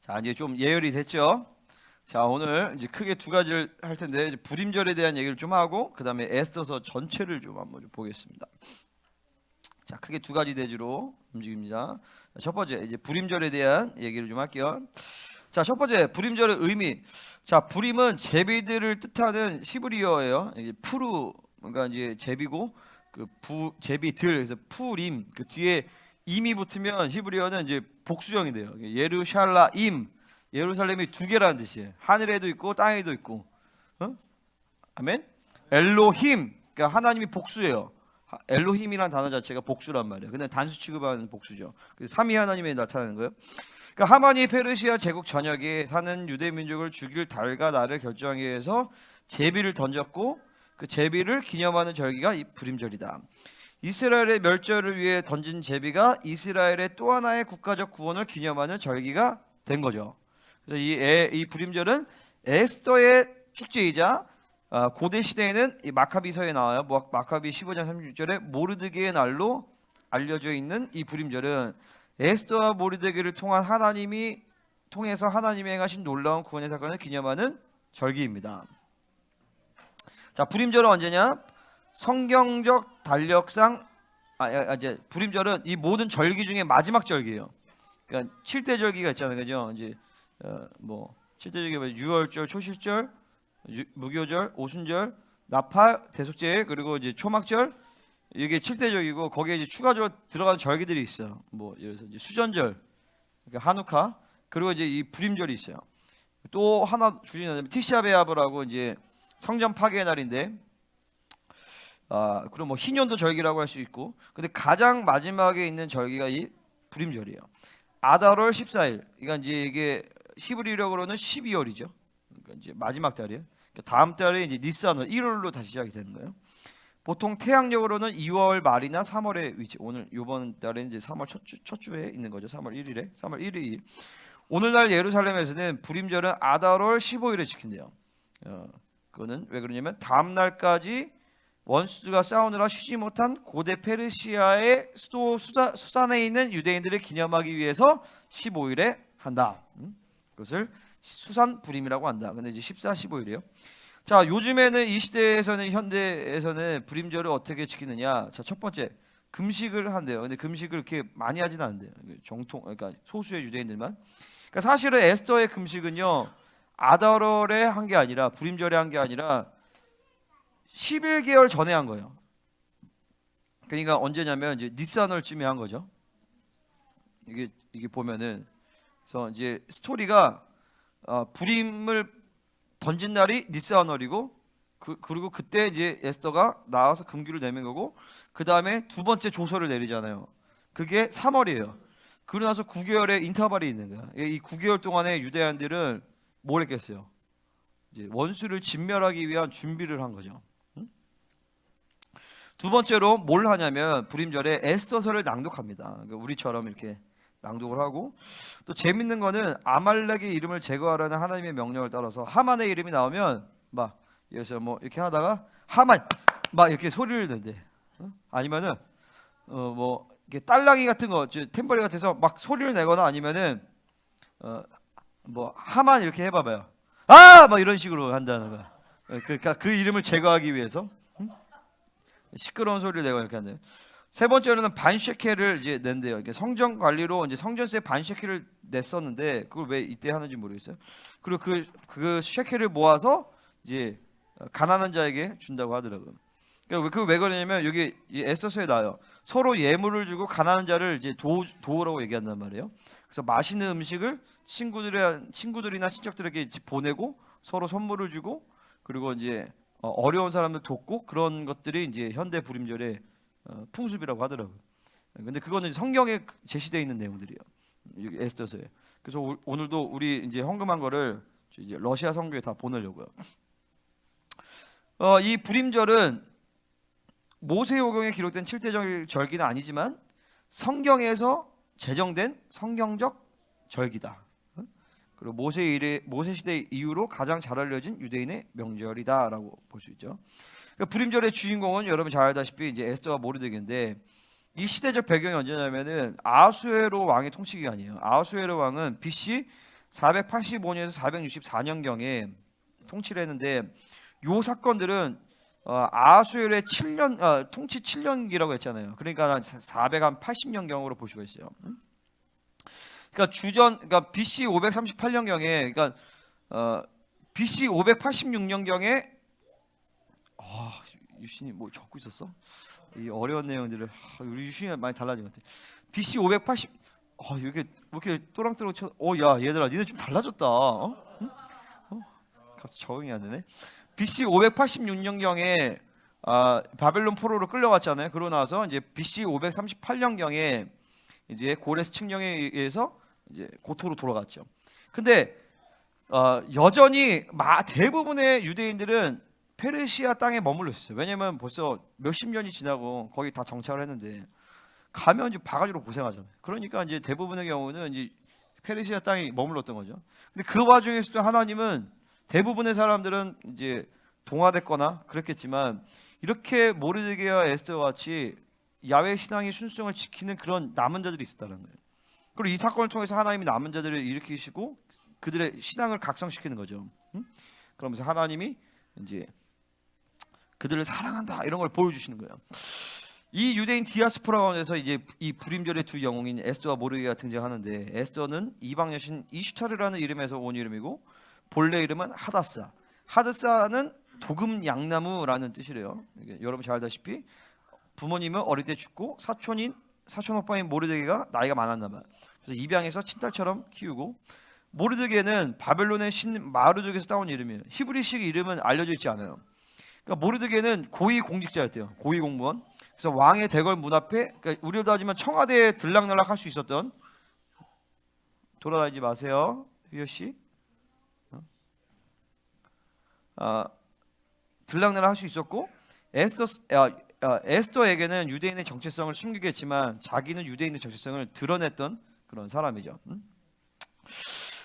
자, 이제 좀 예열이 됐죠? 자, 오늘 이제 크게 두 가지를 할 텐데 이제 불임절에 대한 얘기를 좀 하고 그다음에 에스더서 전체를 좀 한번 좀 보겠습니다. 자, 크게 두 가지 대지로 움직입니다. 첫 번째 이제 불임절에 대한 얘기를 좀 할게요. 자, 첫 번째 불임절의 의미. 자, 불임은 제비들을 뜻하는 히브리어예요. 이게 푸르 그러니까 이제 제비고 그 제비들 그래서 푸림 그 뒤에 임이 붙으면 히브리어는 이제 복수형이 돼요. 예루샬라임 예루살렘이 두 개라는 뜻이에요. 하늘에도 있고 땅에도 있고. 아멘. 엘로힘 그러니까 하나님이 복수예요. 엘로힘이라는 단어 자체가 복수란 말이에요. 근데 단수 취급하는 복수죠. 그래서 삼위 하나님이 나타나는 거예요. 그러니까 하만이 페르시아 제국 전역에 사는 유대 민족을 죽일 달과 날을 결정하기 위해서 제비를 던졌고 그 제비를 기념하는 절기가 이 불임절이다. 이스라엘의 멸절을 위해 던진 제비가 이스라엘의 또 하나의 국가적 구원을 기념하는 절기가 된 거죠. 그래서 이 불임절은 에스더의 축제이자 고대 시대에는 이 마카비서에 나와요. 마카비 15장 36절에 모르드게의 날로 알려져 있는 이 불임절은 에스더와 모르드게를 통해서 하나님이 행하신 놀라운 구원의 사건을 기념하는 절기입니다. 자, 불임절은 언제냐? 성경적 달력상 이제 불임절은 이 모든 절기 중에 마지막 절기예요. 그러니까 7대 절기가 있잖아요, 그죠? 이제 뭐 7대 절기가 유월절, 초실절, 무교절, 오순절, 나팔, 대속제일 그리고 이제 초막절 이게 7대 절기고 거기에 이제 추가적으로 들어가는 절기들이 있어요. 뭐 예를 들어서 이제 수전절, 그러니까 한우카 그리고 이제 이 불임절이 있어요. 또 하나 주시는 티샤베아브라고 이제 성전 파괴의 날인데. 그럼 뭐 희년도 절기라고 할 수 있고, 근데 가장 마지막에 있는 절기가 이 불임절이에요. 아달월 14일. 그러니까 이제 이게 히브리어로는 12월이죠. 그러니까 이제 마지막 달이에요. 그러니까 다음 달에 이제 니스안월 1월로 다시 시작이 되는 거예요. 보통 태양력으로는 2월 말이나 3월에 위치. 오늘 이번 달에 이제 3월 첫 주에 있는 거죠. 3월 1일에. 3월 1일. 오늘날 예루살렘에서는 불임절은 아달월 15일에 지킨대요. 그거는 왜 그러냐면 다음 날까지 원수가 싸우느라 쉬지 못한 고대 페르시아의 수도 수산에 있는 유대인들을 기념하기 위해서 15일에 한다. 그것을 수산 불임이라고 한다. 근데 이제 14, 15일이에요. 자, 요즘에는 이 시대에서는 현대에서는 불임절을 어떻게 지키느냐? 자, 첫 번째 금식을 한대요. 근데 금식을 그렇게 많이 하진 않는데요. 정통 그러니까 소수의 유대인들만. 그러니까 사실은 에스더의 금식은요. 아달월에 한 게 아니라 불임절에 한 게 아니라 11개월 전에 한 거예요. 그러니까 언제냐면 이제 니스안월쯤에 한 거죠. 이게 보면은 그래서 이제 스토리가 불임을 던진 날이 니스안월이고 그리고 그때 이제 에스더가 나와서 금규를 내민 거고 그 다음에 두 번째 조서를 내리잖아요. 그게 3월이에요. 그러고 나서 9개월의 인터벌이 있는 거야. 이 9개월 동안에 유대인들은 뭘 했겠어요? 이제 원수를 진멸하기 위한 준비를 한 거죠. 두 번째로 뭘 하냐면 불임절에 에스더서를 낭독합니다. 그러니까 우리처럼 이렇게 낭독을 하고 또 재밌는 거는 아말렉의 이름을 제거하라는 하나님의 명령을 따라서 하만의 이름이 나오면 막 예를 뭐 이렇게 하다가 하만 막 이렇게 소리를 낸대. 아니면은 뭐 이렇게 딸랑이 같은 거 탬버리 같아서 막 소리를 내거나 아니면은 뭐 하만 이렇게 해봐봐요. 막 이런 식으로 한다는 거야. 그러니까 그 이름을 제거하기 위해서. 시끄러운 소리를 내고 이렇게 한대요. 세 번째로는 반셰켈을 이제 낸대요. 이게 성전 관리로 이제 성전세 반셰켈을 냈었는데 그걸 왜 이때 하는지 모르겠어요. 그리고 그 셰켈을 모아서 이제 가난한 자에게 준다고 하더라고요. 그러니까 그거 왜 그러냐면 여기 에스더서에 나와요. 서로 예물을 주고 가난한 자를 이제 도우라고 얘기한단 말이에요. 그래서 맛있는 음식을 친구들이나 친척들에게 보내고 서로 선물을 주고 그리고 이제 어려운 사람들 돕고 그런 것들이 이제 현대 불임절의 풍습이라고 하더라고요. 근데 그거는 성경에 제시되어 있는 내용들이에요. 에스더서에. 그래서 오늘도 우리 이제 헌금한 거를 이제 러시아 성교에 다 보내려고요. 이 불임절은 모세오경에 기록된 7대 절기는 아니지만 성경에서 제정된 성경적 절기다. 그리고 모세 시대 이후로 가장 잘 알려진 유대인의 명절이다라고 볼 수 있죠. 그러니까 불임절의 주인공은 여러분 잘 알다시피 이제 에스더와 모르드게인데 이 시대적 배경이 언제냐면은 아하수에로 왕의 통치 기간이에요. 아하수에로 왕은 BC 485년에서 464년경에 통치를 했는데 요 사건들은 아하수엘의 7년 통치 7년기라고 했잖아요. 그러니까 480년경으로 볼 수가 있어요. 그러니까 BC 538년경에 BC 586년경에 유신이 뭐 적고 있었어? 이 어려운 내용들을 우리 유신이 많이 달라진 것 같아. BC 580 이렇게 또랑또랑 쳐. 야 얘들아 니네 좀 달라졌다. 갑자기 적응이 안 되네. BC 586년경에 바벨론 포로로 끌려갔잖아요. 그러고 나서 이제 BC 538년경에 이제 고레스 칙령에 의해서 이제 고토로 돌아갔죠. 근데 여전히 대부분의 유대인들은 페르시아 땅에 머물러 있었어요. 왜냐면 벌써 몇십 년이 지나고 거기 다 정착을 했는데 가면 이제 바가지로 고생하잖아요. 그러니까 이제 대부분의 경우는 이제 페르시아 땅에 머물렀던 거죠. 근데 그 와중에서도 하나님은 대부분의 사람들은 이제 동화됐거나 그랬겠지만 이렇게 모르드게와 에스더 같이 야훼 신앙의 순수성을 지키는 그런 남은 자들이 있었다는 거예요. 그리고 이 사건을 통해서 하나님이 남은 자들을 일으키시고 그들의 신앙을 각성시키는 거죠. 그러면서 하나님이 이제 그들을 사랑한다 이런 걸 보여주시는 거예요. 이 유대인 디아스포라 가운데서 이제 이 불임절의 두 영웅인 에스더와 모르드게가 등장하는데 에스더는 이방 여신 이슈타르라는 이름에서 온 이름이고 본래 이름은 하다사. 하다사는 도금 양나무라는 뜻이래요. 여러분 잘 알다시피 부모님은 어릴 때 죽고 사촌 오빠인 모르드게가 나이가 많았나 봐. 그래서 입양해서 친딸처럼 키우고 모르드게는 바벨론의 신 마르둑에서 따온 이름이에요. 히브리식 이름은 알려져 있지 않아요. 그러니까 모르드게는 고위 공직자였대요. 고위 공무원. 그래서 왕의 대궐 문 앞에 그러니까 우리로 따지면 청와대에 들락날락 할 수 있었던 돌아다니지 마세요. 휘여 씨. 들락날락 할 수 있었고 에스더에게는 유대인의 정체성을 숨기게 했지만 자기는 유대인의 정체성을 드러냈던 그런 사람이죠.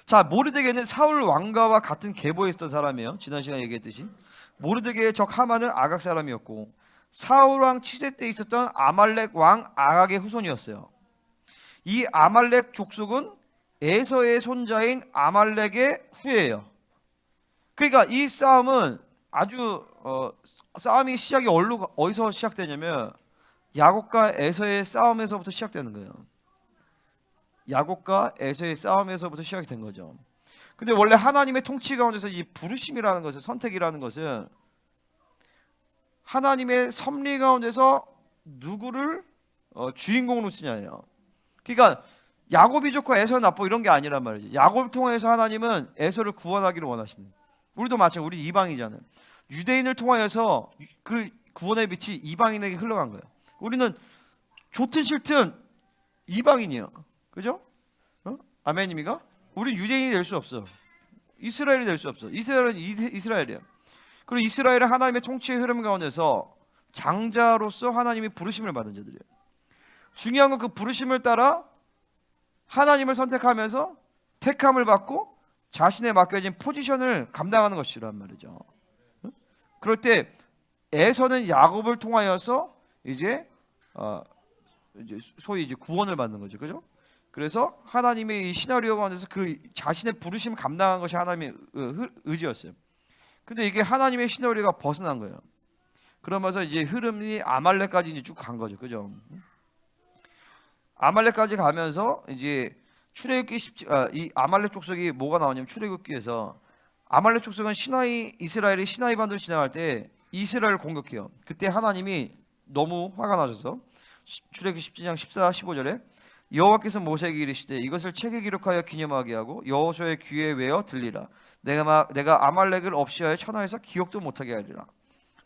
자, 모르드게는 사울 왕가와 같은 계보에 있었던 사람이에요. 지난 시간에 얘기했듯이 모르드게의 적 하만은 아각 사람이었고 사울 왕 7세 때 있었던 아말렉 왕 아각의 후손이었어요. 이 아말렉 족속은 에서의 손자인 아말렉의 후예예요. 그러니까 이 싸움은 아주 싸움이 시작이 어디서 시작되냐면 야곱과 에서의 싸움에서부터 시작되는 거예요. 야곱과 에서의 싸움에서부터 시작이 된 거죠. 근데 원래 하나님의 통치 가운데서 이 부르심이라는 것은 선택이라는 것은 하나님의 섭리 가운데서 누구를 주인공으로 쓰냐예요. 그러니까 야곱이 좋고 에서는 나쁘고 이런 게 아니란 말이죠. 야곱을 통해서 하나님은 에서를 구원하기를 원하시는. 우리도 마찬가지로 우리 이방이잖아요. 유대인을 통하여서 그 구원의 빛이 이방인에게 흘러간 거예요. 우리는 좋든 싫든 이방인이에요. 그죠? 아멘입니까? 우리 유대인이 될 수 없어. 이스라엘이 될 수 없어. 이스라엘은 이스라엘이에요. 그리고 이스라엘은 하나님의 통치의 흐름 가운데서 장자로서 하나님이 부르심을 받은 자들이에요. 중요한 건 그 부르심을 따라 하나님을 선택하면서 택함을 받고 자신의 맡겨진 포지션을 감당하는 것이란 말이죠. 그럴 때 에서는 야곱을 통하여서 이제 소위 이제 구원을 받는 거죠, 그죠? 그래서 하나님의 이 시나리오 가운데서 그 자신의 부르심을 감당한 것이 하나님의 의지였어요. 근데 이게 하나님의 시나리오가 벗어난 거예요. 그러면서 이제 흐름이 아말렉까지 이제 쭉 간 거죠, 그죠? 아말렉까지 가면서 이제 출애굽기 이 아말렉 족속이 뭐가 나오냐면 출애굽기에서 아말렉 족속은 이스라엘이 시나이 반도를 지나갈 때 이스라엘을 공격해요. 그때 하나님이 너무 화가 나셔서 출애굽기 17장 14, 15절에 여호와께서 모세에게 이르시되 이것을 책에 기록하여 기념하게 하고 여호수아의 귀에 외어 들리라. 내가 아말렉을 없이하여 천하에서 기억도 못하게 하리라.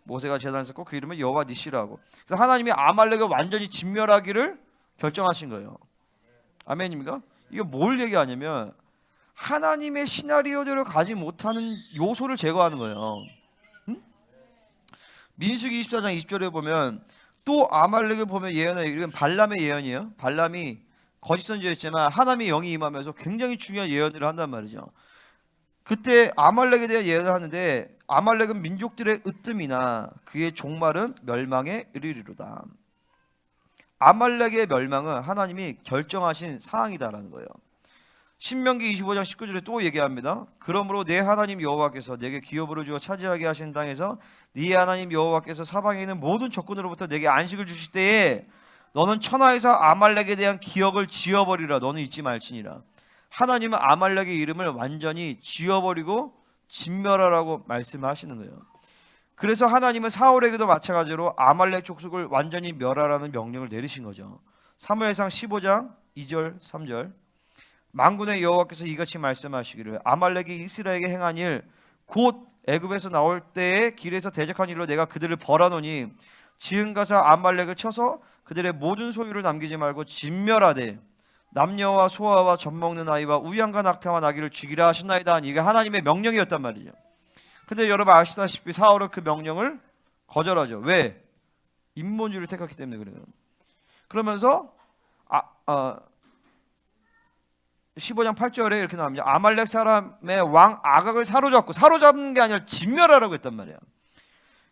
모세가 제단을 쌓고 그 이름을 여호와 니시라고. 그래서 하나님이 아말렉을 완전히 진멸하기를 결정하신 거예요. 아멘입니까? 이거 뭘 얘기하냐면 하나님의 시나리오대로 가지 못하는 요소를 제거하는 거예요. 민수기 24장 20절에 보면 또 아말렉을 보면 예언해. 이건 발람의 예언이에요. 발람이 거짓 선지였지만 하나님의 영이 임하면서 굉장히 중요한 예언을 한단 말이죠. 그때 아말렉에 대한 예언을 하는데 아말렉은 민족들의 으뜸이나 그의 종말은 멸망에 이르리로다. 아말렉의 멸망은 하나님이 결정하신 사항이다라는 거예요. 신명기 25장 19절에 또 얘기합니다. 그러므로 내 하나님 여호와께서 내게 기업으로 주어 차지하게 하신 땅에서 네 하나님 여호와께서 사방에 있는 모든 적군으로부터 내게 안식을 주실 때에 너는 천하에서 아말렉에 대한 기억을 지워버리라. 너는 잊지 말지니라. 하나님은 아말렉의 이름을 완전히 지워버리고 진멸하라고 말씀하시는 거예요. 그래서 하나님은 사울에게도 마찬가지로 아말렉 족속을 완전히 멸하라는 명령을 내리신 거죠. 사무엘상 15장 2절 3절 만군의 여호와께서 이같이 말씀하시기를 아말렉이 이스라엘에게 행한 일 곧 애굽에서 나올 때에 길에서 대적한 일로 내가 그들을 벌하노니 지금 가서 아말렉을 쳐서 그들의 모든 소유를 남기지 말고 진멸하되 남녀와 소아와 젖먹는 아이와 우양과 낙타와 나귀를 죽이라 하셨나이다. 이게 하나님의 명령이었단 말이죠. 근데 여러분 아시다시피 사울은 그 명령을 거절하죠. 왜? 인본주의를 택했기 때문에 그래요. 그러면서 15장 8절에 이렇게 나옵니다. 아말렉 사람의 왕 아각을 사로잡는 게 아니라 진멸하라고 했단 말이에요.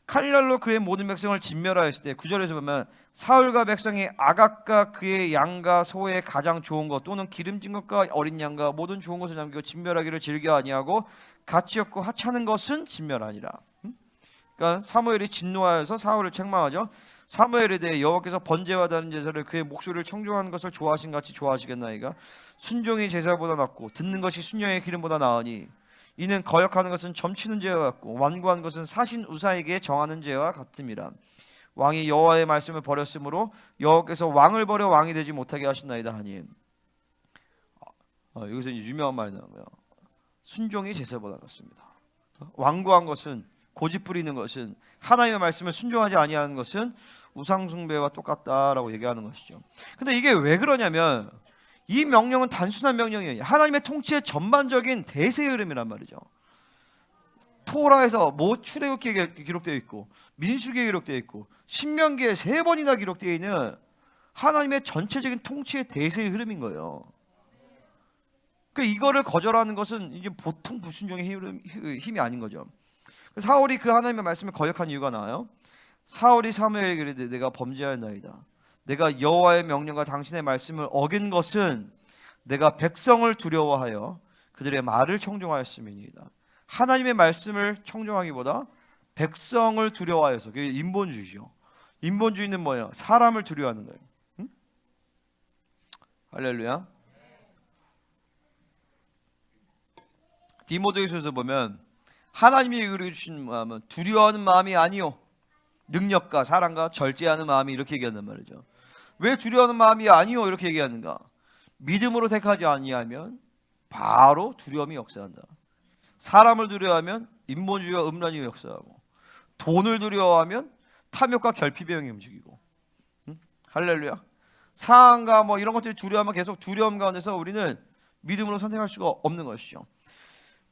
칼날로 그의 모든 백성을 진멸하였을 때 9절에서 보면 사울과 백성이 아각과 그의 양과 소의 가장 좋은 것 또는 기름진 것과 어린 양과 모든 좋은 것을 남기고 진멸하기를 즐겨 아니하고 가치 없고 하찮은 것은 진멸하니라. 그러니까 사무엘이 진노하여서 사울을 책망하죠. 사무엘에 대해 여호와께서 번제와 다른 제사를 그의 목소리를 청종하는 것을 좋아하신 같이 좋아하시겠나이까. 순종이 제사보다 낫고 듣는 것이 순녀의 기름보다 나으니 이는 거역하는 것은 점치는 죄와 같고 완고한 것은 사신 우사에게 정하는 죄와 같음이라. 왕이 여호와의 말씀을 버렸으므로 여호와께서 왕을 버려 왕이 되지 못하게 하신나이다 하니 여기서 이제 유명한 말이 나오고요. 순종이 제사보다 낫습니다. 완고한 것은 고집 부리는 것은 하나님의 말씀을 순종하지 아니하는 것은 우상 숭배와 똑같다라고 얘기하는 것이죠. 근데 이게 왜 그러냐면 이 명령은 단순한 명령이에요. 하나님의 통치의 전반적인 대세의 흐름이란 말이죠. 토라에서 출애굽기에 기록되어 있고 민수기에 기록되어 있고 신명기에 3번이나 기록되어 있는 하나님의 전체적인 통치의 대세의 흐름인 거예요. 그러니까 이거를 거절하는 것은 이게 보통 불순종의 힘이 아닌 거죠. 사울이 그 하나님의 말씀을 거역한 이유가 나와요. 사울이 사무엘에게 이르되 내가 범죄하였나이다. 내가 여호와의 명령과 당신의 말씀을 어긴 것은 내가 백성을 두려워하여 그들의 말을 청종하였음이니이다. 하나님의 말씀을 청종하기보다 백성을 두려워하여서. 그게 인본주의죠. 인본주의는 뭐예요? 사람을 두려워하는 거예요. 응? 할렐루야. 디모데후서에서 보면 하나님이 이루어주신 마음은 두려워하는 마음이 아니요 능력과 사랑과 절제하는 마음이, 이렇게 얘기한단 말이죠. 왜 두려워하는 마음이 아니요 이렇게 얘기하는가? 믿음으로 택하지 아니하면 바로 두려움이 역사한다. 사람을 두려워하면 인본주의와 음란이 역사하고, 돈을 두려워하면 탐욕과 결핍의 영이 움직이고. 할렐루야. 상황과 뭐 이런 것들이 두려워하면 계속 두려움 가운데서 우리는 믿음으로 선택할 수가 없는 것이죠.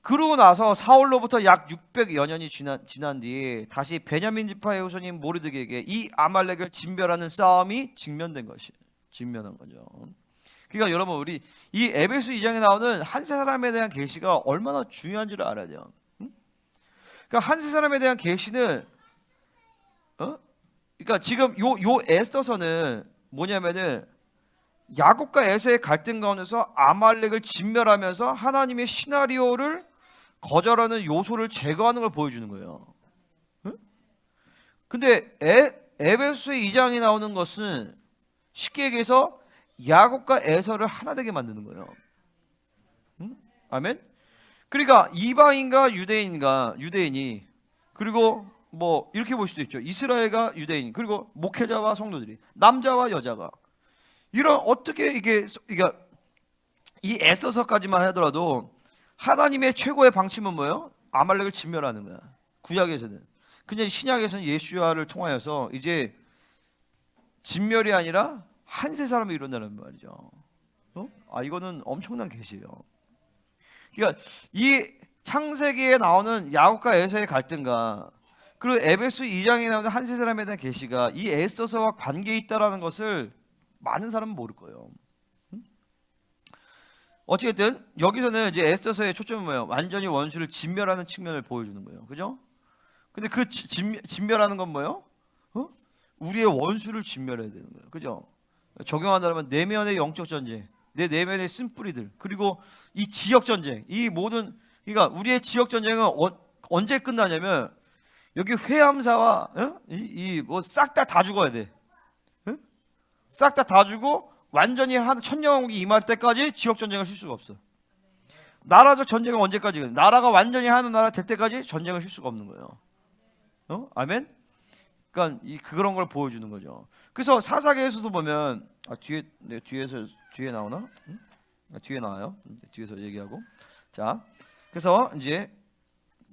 그러고 나서 사울로부터 약 600여 년이 지난 뒤에 다시 베냐민 지파의 후손인 모르드게에게 이 아말렉을 진멸하는 싸움이 직면한 거죠. 그러니까 여러분, 우리 이 에베소 2장에 나오는 한세 사람에 대한 계시가 얼마나 중요한지를 알아야 돼요. 그러니까 한세 사람에 대한 계시는 그러니까 지금 요 에스더서는 뭐냐면은 야곱과 에서의 갈등 가운데서 아말렉을 진멸하면서 하나님의 시나리오를 거절하는 요소를 제거하는 걸 보여주는 거예요. 근데 에베소의 2장에 나오는 것은 쉽게 얘기해서 야곱과 에서를 하나 되게 만드는 거예요. 아멘. 그러니까 이방인과 유대인이, 그리고 뭐 이렇게 볼 수도 있죠. 이스라엘과 유대인, 그리고 목회자와 성도들이, 남자와 여자가, 이런 어떻게 이게 이 에서서까지만 하더라도 하나님의 최고의 방침은 뭐예요? 아말렉을 진멸하는 거야. 구약에서는. 그냥 신약에서는 예수야를 통하여서 이제 진멸이 아니라 한세 사람을 이룬다는 말이죠. 이거는 엄청난 계시예요. 그러니까 이 창세기에 나오는 야곱과 에서의 갈등과 그리고 에베소 2장에 나오는 한세 사람에 대한 계시가 이 에스더서와 관계 있다라는 것을 많은 사람은 모를 거예요. 어쨌든 여기서는 이제 에스더서의 초점은 뭐예요? 완전히 원수를 진멸하는 측면을 보여주는 거예요. 그죠? 근데 그 진멸하는 건 뭐예요? 우리의 원수를 진멸해야 되는 거예요. 그죠? 적용한다면 내면의 영적 전쟁, 내 내면의 쓴뿌리들, 그리고 이 지역 전쟁, 이 모든, 그러니까 우리의 지역 전쟁은 언제 끝나냐면 여기 회함사와 이 뭐 싹 다 죽어야 돼. 싹 다 죽고 완전히 한 천년왕국이 임할 때까지 지역 전쟁을 쉴 수가 없어. 나라적 전쟁은 언제까지? 나라가 완전히 하는 나라 될 때까지 전쟁을 쉴 수가 없는 거예요. 아멘. 그러니까 그런 걸 보여주는 거죠. 그래서 사사기에서도 보면 뒤에 나오나? 뒤에 나와요. 뒤에서 얘기하고. 자, 그래서 이제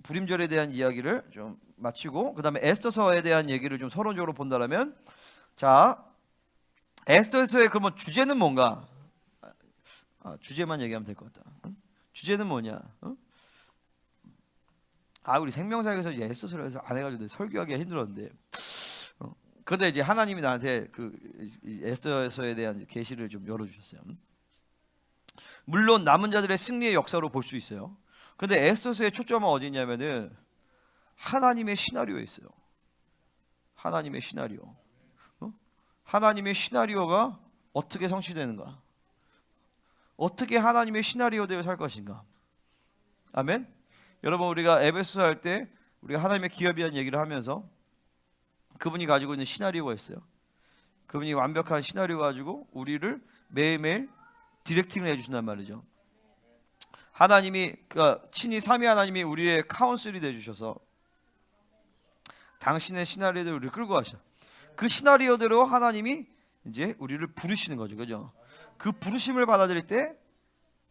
불임절에 대한 이야기를 좀 마치고 그다음에 에스더서에 대한 얘기를 좀 서론적으로 본다라면, 자, 에스더서의 그러면 주제는 뭔가? 주제만 얘기하면 될 것 같다. 주제는 뭐냐? 우리 생명사역에서 이제 에스더서를 해서 안 해가지고 설교하기가 힘들었는데, 그런데 이제 하나님이 나한테 그 에스더서에 대한 계시를 좀 열어주셨어요. 물론 남은 자들의 승리의 역사로 볼 수 있어요. 근데 에스더서의 초점은 어디 있냐면은 하나님의 시나리오에 있어요. 하나님의 시나리오. 하나님의 시나리오가 어떻게 성취되는가? 어떻게 하나님의 시나리오대로 살 것인가? 아멘. 여러분, 우리가 에베소 할 때 우리가 하나님의 기업에 대한 얘기를 하면서 그분이 가지고 있는 시나리오가 있어요. 그분이 완벽한 시나리오 가지고 우리를 매일매일 디렉팅을 해주신단 말이죠. 하나님이, 그러니까 친히 삼위 하나님이 우리의 카운슬이 되주셔서 당신의 시나리오대로 우리를 끌고 가셔. 그 시나리오대로 하나님이 이제 우리를 부르시는 거죠, 그죠? 그 부르심을 받아들일 때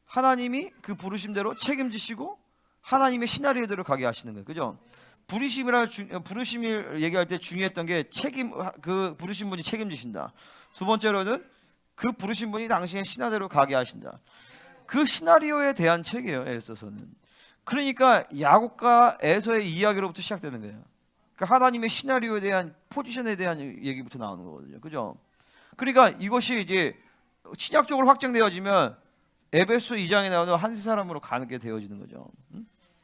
하나님이 그 부르심대로 책임지시고 하나님의 시나리오대로 가게 하시는 거예요, 그죠? 부르심을 얘기할 때 중요했던 게 그 부르신 분이 책임지신다. 두 번째로는 그 부르신 분이 당신의 시나리오대로 가게 하신다. 그 시나리오에 대한 책이에요, 에스더서는. 그러니까 야곱과 에서의 이야기로부터 시작되는 거예요. 그러니까 하나님의 시나리오에 대한, 포지션에 대한 얘기부터 나오는 거거든요, 그죠? 그러니까 이것이 이제 신약적으로 확정되어지면 에베소 2장에 나오는 한 사람으로 가게 되어지는 거죠.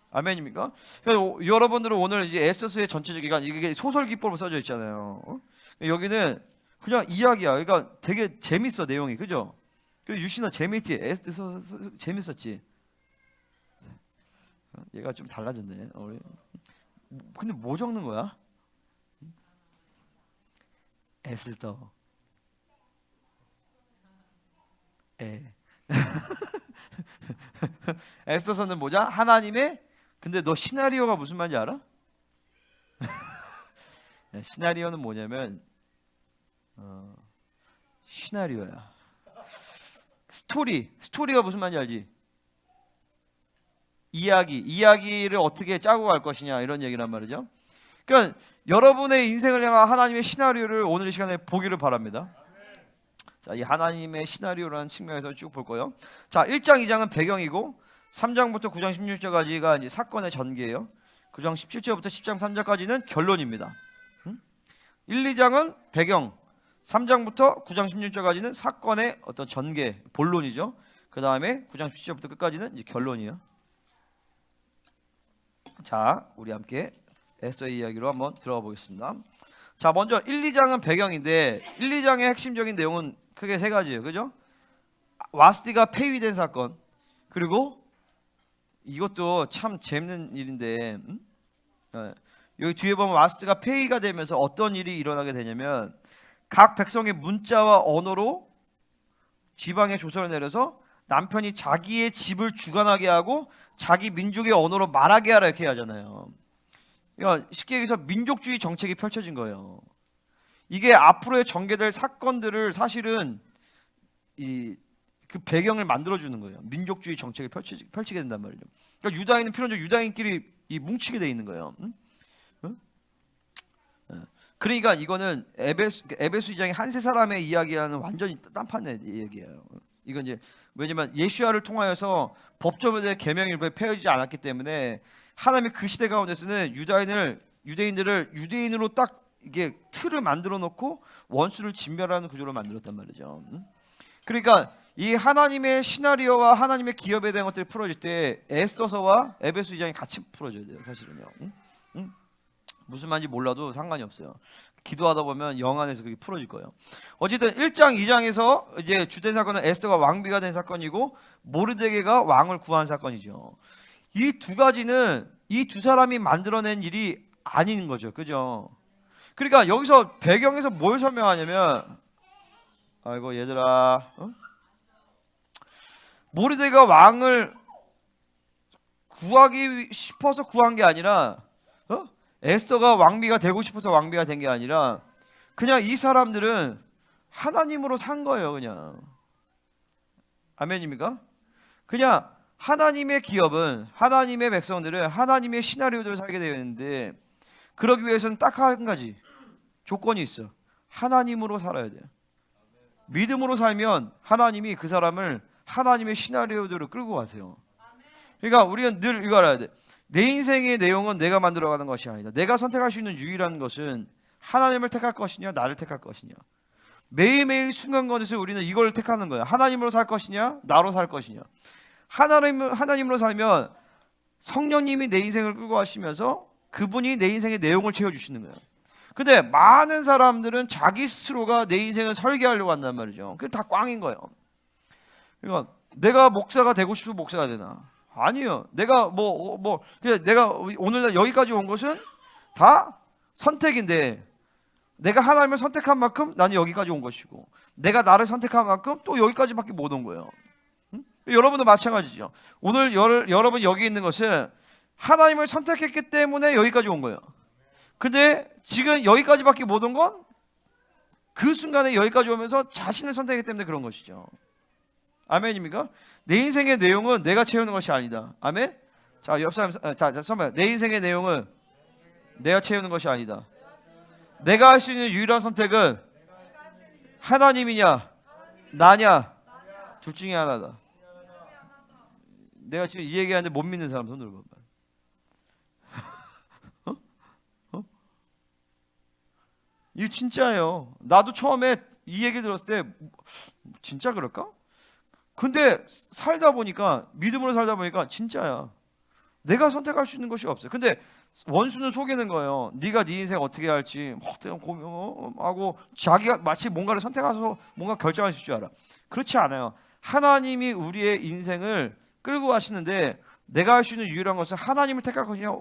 아멘입니까? 그러니까 여러분들은 오늘 이제 에스더서의 전체적인, 이게 소설 기법으로 써져 있잖아요. 여기는 그냥 이야기야. 그러니까 되게 재밌어, 내용이, 그죠? 유신아 재밌지? 에스더서 재밌었지? 얘가 좀 달라졌네. 근데 뭐 적는 거야? 에스더. 에스더서는 뭐자? 하나님의, 근데 너 시나리오가 무슨 말인지 알아? 시나리오는 뭐냐면 시나리오야. 스토리가 무슨 말인지 알지? 이야기를 어떻게 짜고 갈 것이냐, 이런 얘기란 말이죠. 그러니까 여러분의 인생을 향한 하나님의 시나리오를 오늘 이 시간에 보기를 바랍니다. 자, 이 하나님의 시나리오라는 측면에서 쭉 볼 거예요. 자, 1장, 2장은 배경이고 3장부터 9장 16절까지가 이제 사건의 전개예요. 9장 17절부터 10장 3절까지는 결론입니다. 1, 2장은 배경, 3장부터 9장 16절까지는 사건의 어떤 전개, 본론이죠. 그 다음에 9장 17절부터 끝까지는 이제 결론이에요. 자, 우리 함께 에스더의 이야기로 한번 들어가 보겠습니다. 자, 먼저 1, 2장은 배경인데 1, 2장의 핵심적인 내용은 크게 세 가지예요, 그죠? 와스디가 폐위된 사건, 그리고 이것도 참 재밌는 일인데, 여기 뒤에 보면 와스디가 폐위가 되면서 어떤 일이 일어나게 되냐면 각 백성의 문자와 언어로 지방의 조서를 내려서 남편이 자기의 집을 주관하게 하고 자기 민족의 언어로 말하게 하라, 이렇게 하잖아요. 그러니까 쉽게 얘기해서 민족주의 정책이 펼쳐진 거예요. 이게 앞으로의 전개될 사건들을 사실은 그 배경을 만들어주는 거예요. 민족주의 정책을 펼치게 된단 말이죠. 그러니까 유다인은 필연적으로 유다인끼리 뭉치게 돼 있는 거예요. 그러니까 이거는 에베소 2장의 한 세 사람의 이야기와는 완전히 딴판의 얘기예요. 이건 이제 왜냐면 예수야를 통하여서 법조에 대해 계명이 폐해지지 않았기 때문에 하나님의 그 시대 가운데서는 유대인들을 유대인으로 딱 이게 틀을 만들어 놓고 원수를 진멸하는 구조를 만들었단 말이죠. 그러니까 이 하나님의 시나리오와 하나님의 기업에 대한 것들이 풀어질 때 에스더서와 에베소 2장이 같이 풀어져야 돼요, 사실은요. 무슨 말인지 몰라도 상관이 없어요. 기도하다 보면 영 안에서 그게 풀어질 거예요. 어쨌든 1장, 2장에서 이제 주된 사건은 에스더가 왕비가 된 사건이고 모르드게가 왕을 구한 사건이죠. 이 두 가지는 이 두 사람이 만들어낸 일이 아닌 거죠. 그죠? 그러니까 여기서 배경에서 뭘 설명하냐면, 아이고 얘들아, 모르드게가 왕을 구하기 싶어서 구한 게 아니라, 에스더가 왕비가 되고 싶어서 왕비가 된 게 아니라, 그냥 이 사람들은 하나님으로 산 거예요. 그냥. 아멘입니까? 그냥 하나님의 기업은, 하나님의 백성들은 하나님의 시나리오대로 살게 되어 있는데, 그러기 위해서는 딱 한 가지 조건이 있어. 하나님으로 살아야 돼요. 믿음으로 살면 하나님이 그 사람을 하나님의 시나리오대로 끌고 가세요. 그러니까 우리는 늘 이거 알아야 돼. 내 인생의 내용은 내가 만들어가는 것이 아니다. 내가 선택할 수 있는 유일한 것은 하나님을 택할 것이냐, 나를 택할 것이냐. 매일매일 순간간에서 우리는 이걸 택하는 거야. 하나님으로 살 것이냐, 나로 살 것이냐. 하나님으로 살면 성령님이 내 인생을 끌고 가시면서 그분이 내 인생의 내용을 채워주시는 거예요. 근데 많은 사람들은 자기 스스로가 내 인생을 설계하려고 한단 말이죠. 그게 다 꽝인 거예요. 그러니까 내가 목사가 되고 싶어서 목사가 되나? 아니요. 내가 그냥 내가 오늘 여기까지 온 것은 다 선택인데, 내가 하나님을 선택한 만큼 나는 여기까지 온 것이고, 내가 나를 선택한 만큼 또 여기까지밖에 못 온 거예요. 응? 여러분도 마찬가지죠. 오늘 여러분 여기 있는 것은 하나님을 선택했기 때문에 여기까지 온 거예요. 근데 지금 여기까지밖에 못 온 건 그 순간에 여기까지 오면서 자신을 선택했기 때문에 그런 것이죠. 아멘입니까? 내 인생의 내용은 내가 채우는 것이 아니다. 아멘? 자, 옆 사람, 선배, 내 인생의 내용은 내가 채우는 것이 아니다. 내가 할 수 있는 유일한 선택은 하나님이냐, 나냐, 둘 중에 하나다. 내가 지금 이 얘기하는데 못 믿는 사람 손 들어봐. 이거 진짜예요. 나도 처음에 이 얘기 들었을 때 진짜 그럴까? 근데 살다 보니까, 믿음으로 살다 보니까 진짜야. 내가 선택할 수 있는 것이 없어요. 근데 원수는 속이는 거예요. 네가 네 인생 어떻게 할지 고민하고 자기가 마치 뭔가를 선택해서 뭔가 결정하실 줄 알아. 그렇지 않아요. 하나님이 우리의 인생을 끌고 가시는데, 내가 할 수 있는 유일한 것은 하나님을 택할 것이냐,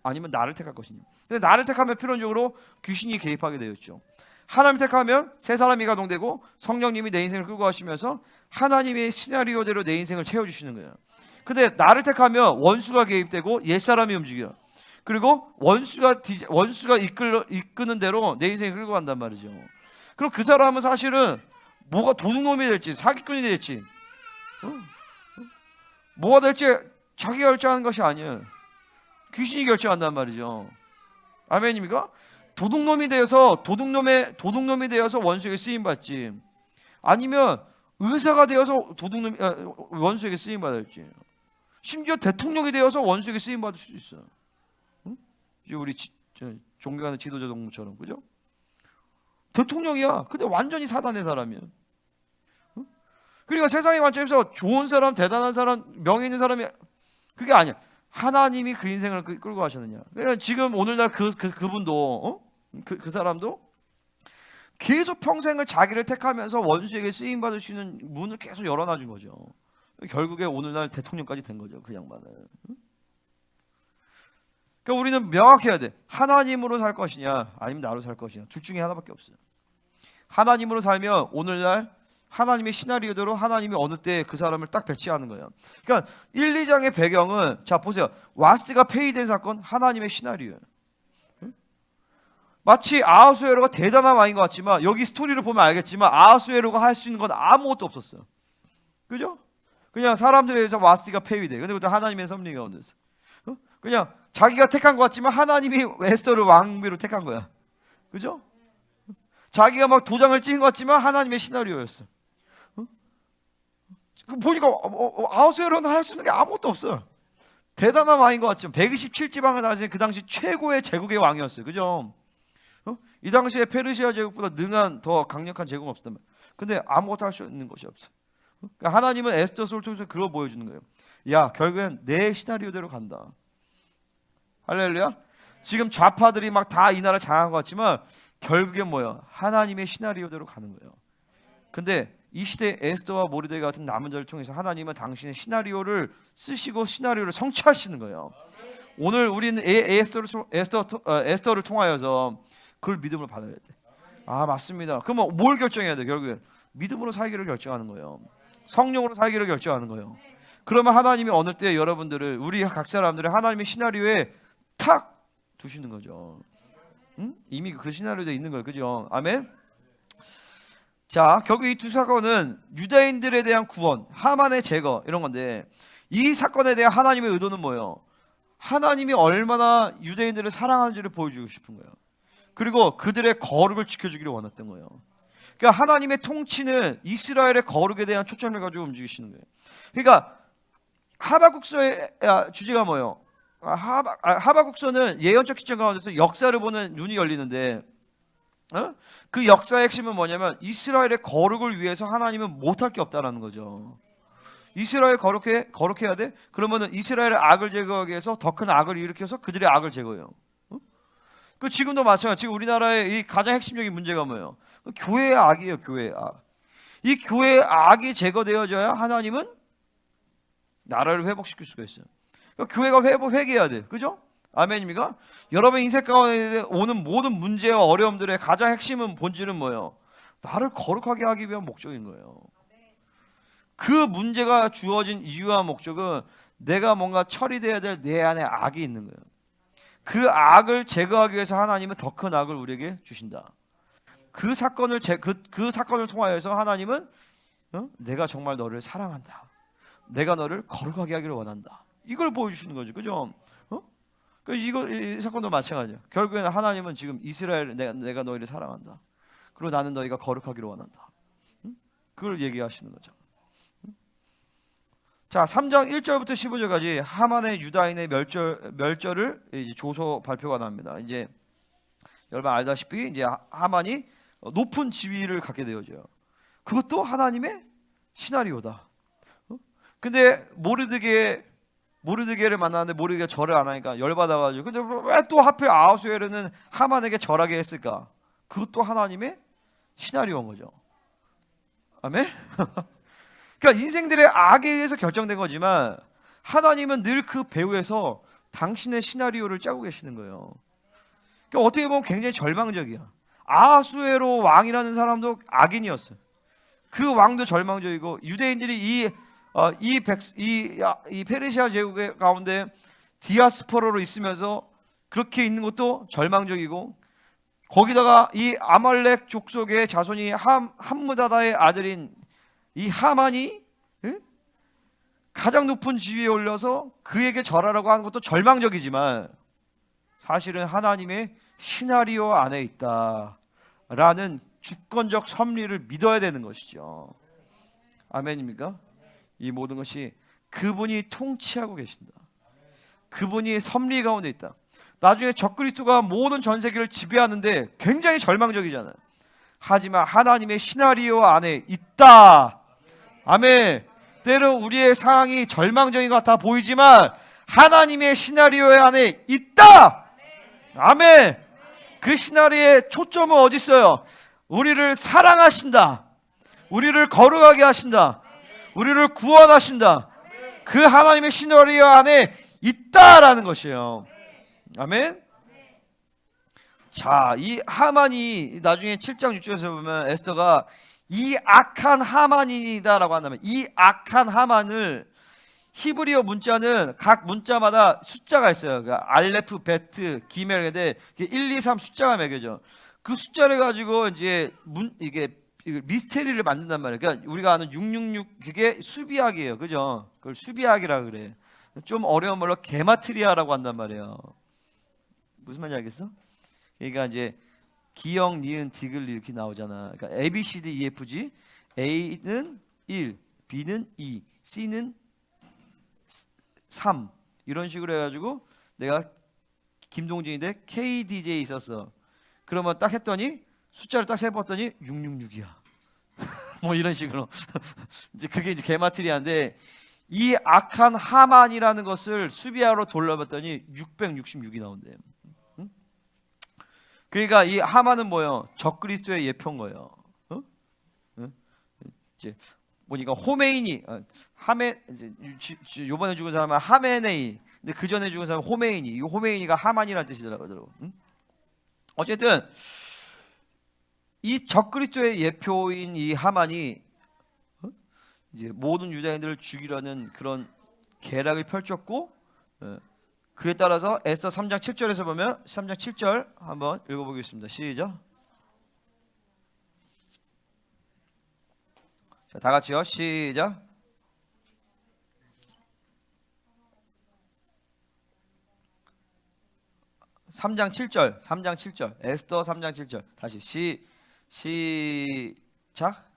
아니면 나를 택할 것이냐. 근데 나를 택하면 필연적으로 귀신이 개입하게 되어 있죠. 하나님을 택하면 세 사람이 가동되고 성령님이 내 인생을 끌고 가시면서 하나님의 시나리오대로 내 인생을 채워주시는 거예요. 근데 나를 택하면 원수가 개입되고 옛사람이 움직여. 그리고 원수가 이끄는 대로 내 인생을 끌고 간단 말이죠. 그럼 그 사람은 사실은 뭐가 도둑놈이 될지 사기꾼이 될지 뭐가 될지 자기가 결정하는 것이 아니에요. 귀신이 결정한단 말이죠. 아멘입니까? 도둑놈이 되어서 원수에게 쓰임 받지, 아니면 의사가 되어서 원수에게 쓰임 받을지, 심지어 대통령이 되어서 원수에게 쓰임 받을 수도 있어. 응? 우리 존경하는 지도자 동무처럼, 그죠? 대통령이야. 근데 완전히 사단의 사람이야. 응? 그러니까 세상의 관점에서 좋은 사람, 대단한 사람, 명예 있는 사람이 그게 아니야. 하나님이 그 인생을 끌고 가셨느냐. 그러니까 지금 오늘날 그분도 그 사람도 계속 평생을 자기를 택하면서 원수에게 쓰임 받을 수 있는 문을 계속 열어놔 준 거죠. 결국에 오늘날 대통령까지 된 거죠. 그 양반은. 그러니까 우리는 명확해야 돼. 하나님으로 살 것이냐, 아니면 나로 살 것이냐. 둘 중에 하나밖에 없어요. 하나님으로 살면 오늘날 하나님의 시나리오대로 하나님이 어느 때 그 사람을 딱 배치하는 거예요. 그러니까 1, 2장의 배경은, 자 보세요. 와스가 폐위된 사건, 하나님의 시나리오예요. 마치 아하수에로가 대단한 왕인 것 같지만, 여기 스토리를 보면 알겠지만 아하수에로가 할 수 있는 건 아무것도 없었어요. 그죠? 그냥 사람들에 의해서 와스티가 폐위돼. 근데 그것도 하나님의 섭리 가운데서 그냥 자기가 택한 것 같지만 하나님이 에스더를 왕비로 택한 거야. 그죠? 자기가 막 도장을 찍은 것 같지만 하나님의 시나리오였어. 보니까 아하수에로는 할 수 있는 게 아무것도 없어요. 대단한 왕인 것 같지만 127지방을 다스린 그 당시 최고의 제국의 왕이었어요. 그죠? 이 당시에 페르시아 제국보다 능한 더 강력한 제국은 없었단 말이에요. 근데 아무것도 할 수 있는 것이 없어. 그러니까 하나님은 에스더서를 통해서 그걸 보여주는 거예요. 야, 결국엔 내 시나리오대로 간다. 할렐루야. 지금 좌파들이 막 다 이 나라 장악한 것 같지만 결국엔 뭐예요? 하나님의 시나리오대로 가는 거예요. 근데 이 시대에 에스더와 모르드게 같은 남은 자를 통해서 하나님은 당신의 시나리오를 쓰시고 시나리오를 성취하시는 거예요. 오늘 우리는 에스더를 통하여서 그걸 믿음으로 받아야 돼. 아, 맞습니다. 그러면 뭘 결정해야 돼? 결국에 믿음으로 살기를 결정하는 거예요. 성령으로 살기를 결정하는 거예요. 그러면 하나님이 어느 때 여러분들을, 우리 각 사람들을 하나님의 시나리오에 탁 두시는 거죠. 응? 이미 그 시나리오에 있는 거예요. 그죠? 아멘. 자, 결국 이 두 사건은 유다인들에 대한 구원, 하만의 제거 이런 건데, 이 사건에 대한 하나님의 의도는 뭐예요? 하나님이 얼마나 유대인들을 사랑하는지를 보여주고 싶은 거예요. 그리고 그들의 거룩을 지켜주기를 원했던 거예요. 그러니까 하나님의 통치는 이스라엘의 거룩에 대한 초점을 가지고 움직이시는 거예요. 그러니까 하박국서의 주제가 뭐예요? 하박국서는 예언적 시점 가운데서 역사를 보는 눈이 열리는데, 그 역사의 핵심은 뭐냐면 이스라엘의 거룩을 위해서 하나님은 못할 게 없다라는 거죠. 이스라엘 거룩해야 돼? 그러면은 이스라엘의 악을 제거하기 위해서 더 큰 악을 일으켜서 그들의 악을 제거해요. 그 지금도 마찬가지. 지금 우리나라의 이 가장 핵심적인 문제가 뭐예요? 교회의 악이에요. 교회의 악. 이 교회의 악이 제거되어져야 하나님은 나라를 회복시킬 수가 있어요. 교회가 회개해야 돼. 그죠? 아멘입니까? 여러분 인생 가운데 오는 모든 문제와 어려움들의 가장 핵심은, 본질은 뭐예요? 나를 거룩하게 하기 위한 목적인 거예요. 그 문제가 주어진 이유와 목적은 내가 뭔가 처리돼야 될 내 안에 악이 있는 거예요. 그 악을 제거하기 위해서 하나님은 더 큰 악을 우리에게 주신다. 그 사건을 통하여서 하나님은 내가 정말 너를 사랑한다. 내가 너를 거룩하게 하기를 원한다. 이걸 보여주시는 거죠. 그죠? 이 사건도 마찬가지예요. 결국에는 하나님은 지금 이스라엘, 내가 너희를 사랑한다. 그리고 나는 너희가 거룩하기를 원한다. 그걸 얘기하시는 거죠. 자, 3장 1절부터 15절까지 하만의 유다인의 멸절을 이제 조서 발표가 납니다. 이제 여러분 알다시피 이제 하만이 높은 지위를 갖게 되어져요. 그것도 하나님의 시나리오다. 근데 모르드게를 만났는데 모르드게가 절을 안 하니까 열받아가지고, 근데 왜 또 하필 아하수에르는 하만에게 절하게 했을까? 그것도 하나님의 시나리오인 거죠. 아멘? 그러니까 인생들의 악에 의해서 결정된 거지만 하나님은 늘 그 배후에서 당신의 시나리오를 짜고 계시는 거예요. 그러니까 어떻게 보면 굉장히 절망적이야. 아하수에로 왕이라는 사람도 악인이었어요. 그 왕도 절망적이고, 유대인들이 이 페르시아 제국의 가운데 디아스포라로 있으면서 그렇게 있는 것도 절망적이고, 거기다가 이 아말렉 족속의 자손이 함므다다의 아들인 이 하만이 가장 높은 지위에 올려서 그에게 절하라고 하는 것도 절망적이지만 사실은 하나님의 시나리오 안에 있다라는 주권적 섭리를 믿어야 되는 것이죠. 아멘입니까? 이 모든 것이 그분이 통치하고 계신다. 그분이 섭리 가운데 있다. 나중에 적그리스도가 모든 전 세계를 지배하는데 굉장히 절망적이잖아요. 하지만 하나님의 시나리오 안에 있다. 아멘. 때로 우리의 상황이 절망적인 것 같아 보이지만 하나님의 시나리오 안에 있다. 아멘. 그 시나리오의 초점은 어디 있어요? 우리를 사랑하신다. 우리를 거룩하게 하신다. 우리를 구원하신다. 그 하나님의 시나리오 안에 있다라는 것이에요. 아멘. 자, 이 하만이 나중에 7장 6절에서 보면 에스더가 이 악한 하만이다라고 한다면, 이 악한 하만을 히브리어 문자는 각 문자마다 숫자가 있어요. 그러니까 알레프, 베트, 기멜인데 1, 2, 3 숫자가 매겨져. 그 숫자를 가지고 이제 이게 미스테리를 만든단 말이에요. 그러니까 우리가 아는 666 그게 수비학이에요. 그죠? 그걸 수비학이라 그래. 좀 어려운 말로 게마트리아라고 한단 말이에요. 무슨 말인지 알겠어? 그러니까 이제 기역, 니은, 디귿 이렇게 나오잖아. 그러니까 A, B, C, D, E, F, G. A는 1, B는 2, C는 3 이런 식으로 해가지고 내가 김동진인데 KDJ 있었어. 그러면 딱 했더니 숫자를 딱 세봤더니 666이야. 뭐 이런 식으로 이제 그게 이제 게마트리아인데, 이 악한 하만이라는 것을 수비하로 돌려봤더니 666이 나온대. 그러니까 이 하만은 뭐예요? 적그리스도의 예표인 거예요. 어? 어? 이제 보니까 호메이니, 하메, 요번에 죽은 사람은 하메네이, 근데 그 전에 죽은 사람은 호메이니. 이 호메이니가 하만이라는 뜻이더라고요. 어쨌든 이 적그리스도의 예표인 이 하만이 이제 모든 유다인들을 죽이려는 그런 계략을 펼쳤고, 그에 따라서 에스더 3장 7절에서 보면 3장 7절 한번 읽어보겠습니다. 시작. 자, 다 같이요. 시작. (3장 7절) 3장 7절 에스더 3장 7절 다시 시작.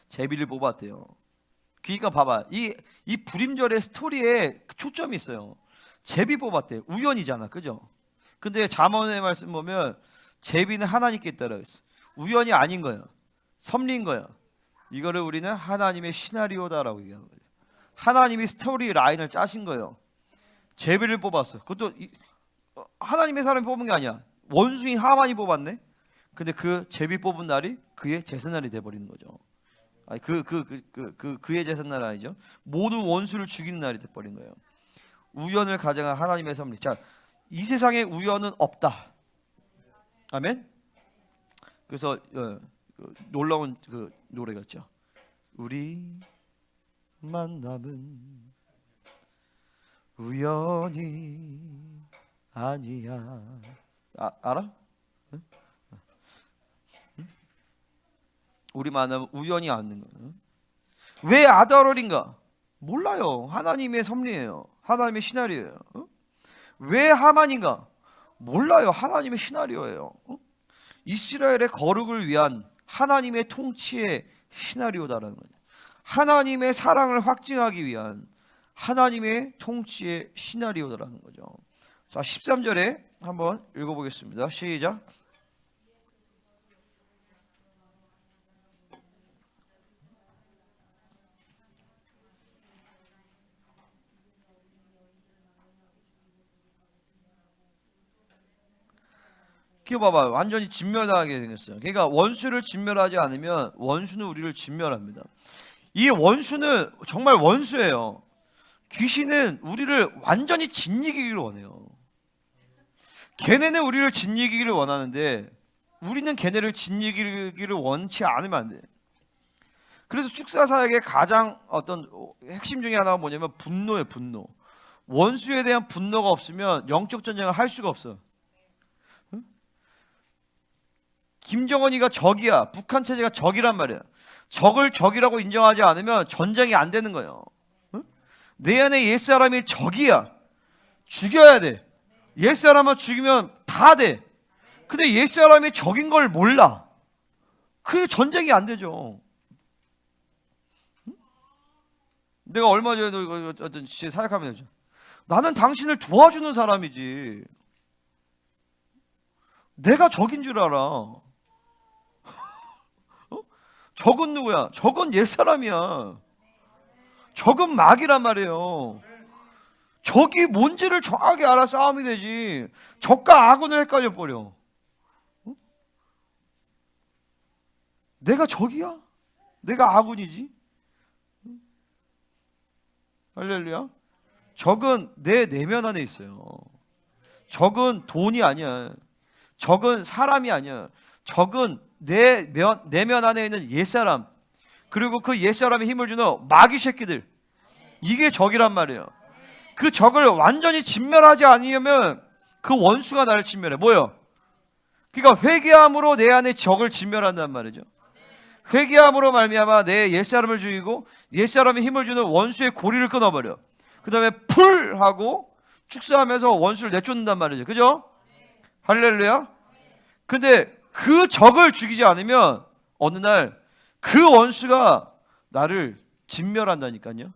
제비를 뽑았대요. 그러니까 봐봐, 이 불임절의 스토리에 초점이 있어요. 제비 뽑았대. 우연이잖아, 그죠? 근데 잠언의 말씀 보면 제비는 하나님께 있다라고 했어. 우연이 아닌 거예요. 섭리인 거예요. 이거를 우리는 하나님의 시나리오다라고 얘기하는 거예요. 하나님이 스토리 라인을 짜신 거예요. 제비를 뽑았어. 그것도 하나님의 사람이 뽑은 게 아니야. 원수인 하만이 뽑았네. 근데 그 제비 뽑은 날이 그의 제삿날이 돼버리는 거죠. 아니 그의 제삿날 아니죠. 모든 원수를 죽이는 날이 돼버린 거예요. 우연을 가정한 하나님의 섭리. 자, 이 세상에 우연은 없다. 아멘. 그래서 놀라운 그 노래가 있죠. 우리 만남은 우연이 아니야. 알아? 응? 응? 우리 만남은 우연이 아닌 거예요. 왜 아달월인가? 몰라요. 하나님의 섭리예요. 하나님의 시나리오예요. 왜 하만인가? 몰라요. 하나님의 시나리오예요. 이스라엘의 거룩을 위한 하나님의 통치의 시나리오다라는 거예요. 하나님의 사랑을 확증하기 위한 하나님의 통치의 시나리오다라는 거죠. 자, 13절에 한번 읽어보겠습니다. 시작. 이거 봐봐, 완전히 진멸당하게 생겼어요. 그러니까 원수를 진멸하지 않으면 원수는 우리를 진멸합니다. 이 원수는 정말 원수예요. 귀신은 우리를 완전히 짓이기를 원해요. 걔네는 우리를 짓이기를 원하는데 우리는 걔네를 짓이기를 원치 않으면 안 돼. 그래서 축사사역의 가장 어떤 핵심 중에 하나가 뭐냐면 분노예요. 분노. 원수에 대한 분노가 없으면 영적 전쟁을 할 수가 없어. 김정은이가 적이야. 북한 체제가 적이란 말이야. 적을 적이라고 인정하지 않으면 전쟁이 안 되는 거예요. 내 안에 옛사람이 적이야. 죽여야 돼. 옛사람을 죽이면 다 돼. 근데 옛사람이 적인 걸 몰라. 그게 전쟁이 안 되죠. 내가 얼마 전에도 어떤 사역하면 나는 당신을 도와주는 사람이지. 내가 적인 줄 알아. 적은 누구야? 적은 옛사람이야. 적은 마귀란 말이에요. 적이 뭔지를 정확하게 알아 싸움이 되지. 적과 아군을 헷갈려 버려. 내가 적이야? 내가 아군이지? 할렐루야. 적은 내 내면 안에 있어요. 적은 돈이 아니야. 적은 사람이 아니야. 적은 내면 안에 있는 옛사람, 그리고 그 옛사람에 힘을 주는 마귀 새끼들, 이게 적이란 말이에요. 그 적을 완전히 진멸하지 않으면 그 원수가 나를 진멸해. 뭐예요? 그러니까 회개함으로 내 안에 적을 진멸한단 말이죠. 회개함으로 말미암아 내 옛사람을 죽이고 옛사람에 힘을 주는 원수의 고리를 끊어버려. 그 다음에 풀 하고 축사하면서 원수를 내쫓는단 말이죠. 그죠? 할렐루야. 근데 그 적을 죽이지 않으면 어느 날 그 원수가 나를 진멸한다니까요.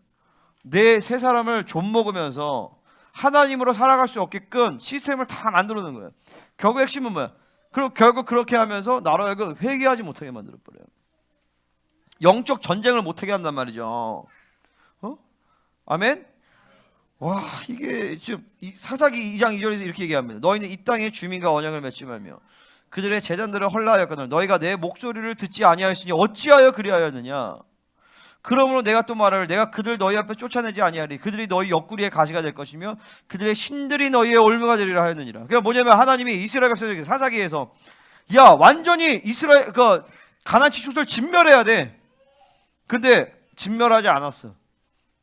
내 새 사람을 좀먹으면서 하나님으로 살아갈 수 없게끔 시스템을 다 만들어 놓은 거예요. 결국 핵심은 뭐야? 그리고 결국 그렇게 하면서 나로 하여금 회개하지 못하게 만들어 버려요. 영적 전쟁을 못하게 한단 말이죠. 아멘. 와, 이게 지금 사사기 2장 2절에서 이렇게 얘기합니다. 너희는 이 땅의 주민과 언약을 맺지 말며 그들의 제단들을 헐라하였거늘 너희가 내 목소리를 듣지 아니하였으니 어찌하여 그리하였느냐. 그러므로 내가 또 말하를 내가 그들 너희 앞에 쫓아내지 아니하리. 그들이 너희 옆구리의 가시가 될 것이며 그들의 신들이 너희의 올무가 되리라 하였느니라. 그게 뭐냐면 하나님이 이스라엘 백성에게 사사기에서 야 완전히 이스라엘 가나안 족속을 진멸해야 돼. 근데 진멸하지 않았어.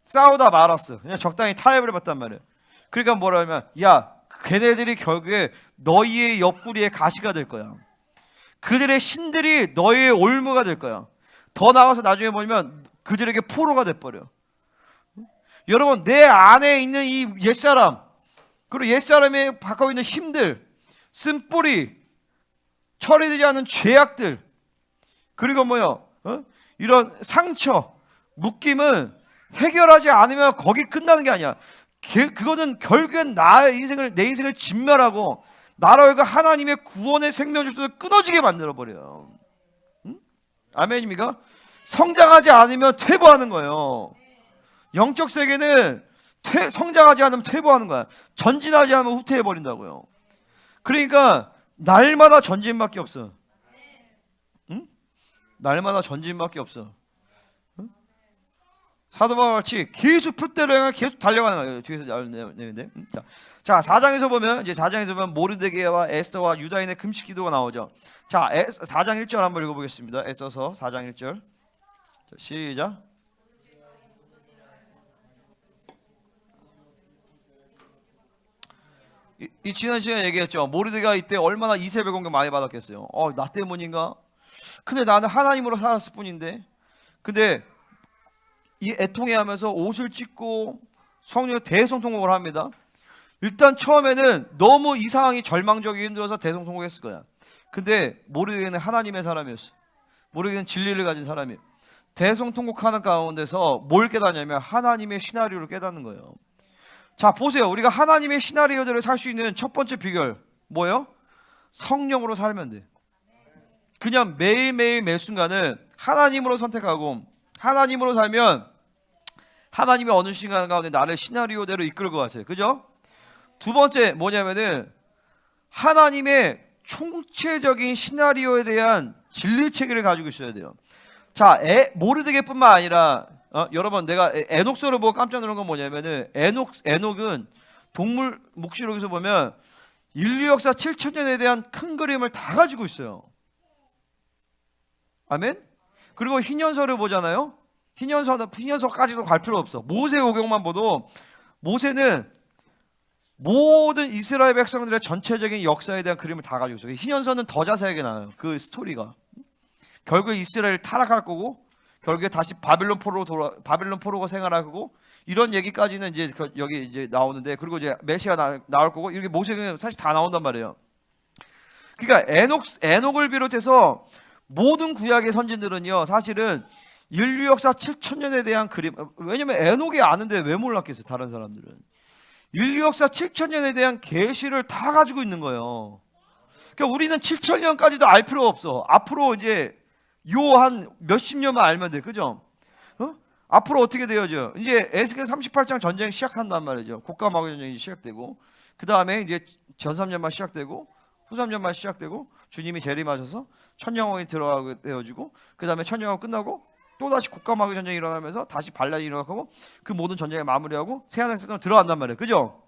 싸우다 말았어. 그냥 적당히 타협을 해봤단 말이에요. 그러니까 뭐라 하면 야 걔네들이 결국에 너희의 옆구리의 가시가 될 거야. 그들의 신들이 너희의 올무가 될 거야. 더 나아가서 나중에 보면 그들에게 포로가 돼버려. 여러분 내 안에 있는 이 옛사람 그리고 옛사람이 갖고 있는 힘들 쓴뿌리 처리되지 않은 죄악들 그리고 이런 상처 묶임은 해결하지 않으면 거기 끝나는 게 아니야. 그거는 결국엔 내 인생을 진멸하고 나라와 하나님의 구원의 생명줄을 끊어지게 만들어버려요. 응? 아멘입니까? 성장하지 않으면 퇴보하는 거예요. 영적 세계는 성장하지 않으면 퇴보하는 거야. 전진하지 않으면 후퇴해버린다고요. 그러니까 날마다 전진밖에 없어. 응? 날마다 전진밖에 없어. 사도 바울과 같이 계속 풀대로 향해 계속 달려가는 거예요. 뒤에서 내는데. 자, 4장에서 보면 모르드게와 에스더와 유다인의 금식 기도가 나오죠. 자, 4장 1절 한번 읽어보겠습니다. 에스더서 4장 1절. 자, 시작. 이 지난 시간에 얘기했죠. 모르드게가 이때 얼마나 이세벨 공격 많이 받았겠어요. 나 때문인가? 근데 나는 하나님으로 살았을 뿐인데. 근데 이 애통해하면서 옷을 찢고 성령의 대성통곡을 합니다. 일단 처음에는 너무 이 상황이 절망적이고 힘들어서 대성통곡했을 거야. 근데 모르드게는 하나님의 사람이었어. 모르드게는 진리를 가진 사람이에요. 대성통곡하는 가운데서 뭘 깨닫냐면 하나님의 시나리오를 깨닫는 거예요. 자 보세요. 우리가 하나님의 시나리오대로 살 수 있는 첫 번째 비결 뭐예요? 성령으로 살면 돼. 그냥 매일매일 매순간을 하나님으로 선택하고 하나님으로 살면 하나님이 어느 시간 가운데 나를 시나리오대로 이끌고 가세요. 그죠? 두 번째 뭐냐면은 하나님의 총체적인 시나리오에 대한 진리체계를 가지고 있어야 돼요. 자, 모르드게뿐만 아니라 여러분 내가 에녹서를 보고 깜짝 놀란 건 뭐냐면은 에녹은 동물 묵시록에서 보면 인류 역사 7,000년에 대한 큰 그림을 다 가지고 있어요. 아멘? 그리고 희년서를 보잖아요. 희년서까지도 갈 필요 없어. 모세오경만 봐도 모세는 모든 이스라엘 백성들의 전체적인 역사에 대한 그림을 다 가지고 있어요. 희년서는 더 자세하게 나와요. 그 스토리가 결국에 이스라엘 타락할 거고 결국에 다시 바빌론 포로가 생활하고 이런 얘기까지는 이제 여기 이제 나오는데 그리고 이제 메시아 나올 거고 이렇게 모세는 사실 다 나온단 말이에요. 그러니까 에녹을 비롯해서 모든 구약의 선진들은요 사실은 인류 역사 7,000년에 대한 그림. 왜냐면 에녹이 아는데 왜 몰랐겠어요 다른 사람들은. 인류 역사 7,000년에 대한 계시를 다 가지고 있는 거예요. 그러니까 우리는 7,000년까지도 알 필요 없어. 앞으로 이제 요 한 몇십 년만 알면 돼. 그죠? 앞으로 어떻게 되어져? 이제 에스겔 38장 전쟁이 시작한단 말이죠. 곡과 마귀 전쟁이 시작되고 그 다음에 이제 전 3년만 시작되고 후 3년만 시작되고 주님이 재림하셔서 천년왕이 들어가게 되어지고 그 다음에 천년왕 끝나고 또다시 곡과 마귀 전쟁이 일어나면서 다시 반란이 일어나고 그 모든 전쟁을 마무리하고 새하늘 세상으로 들어간단 말이에요. 그죠?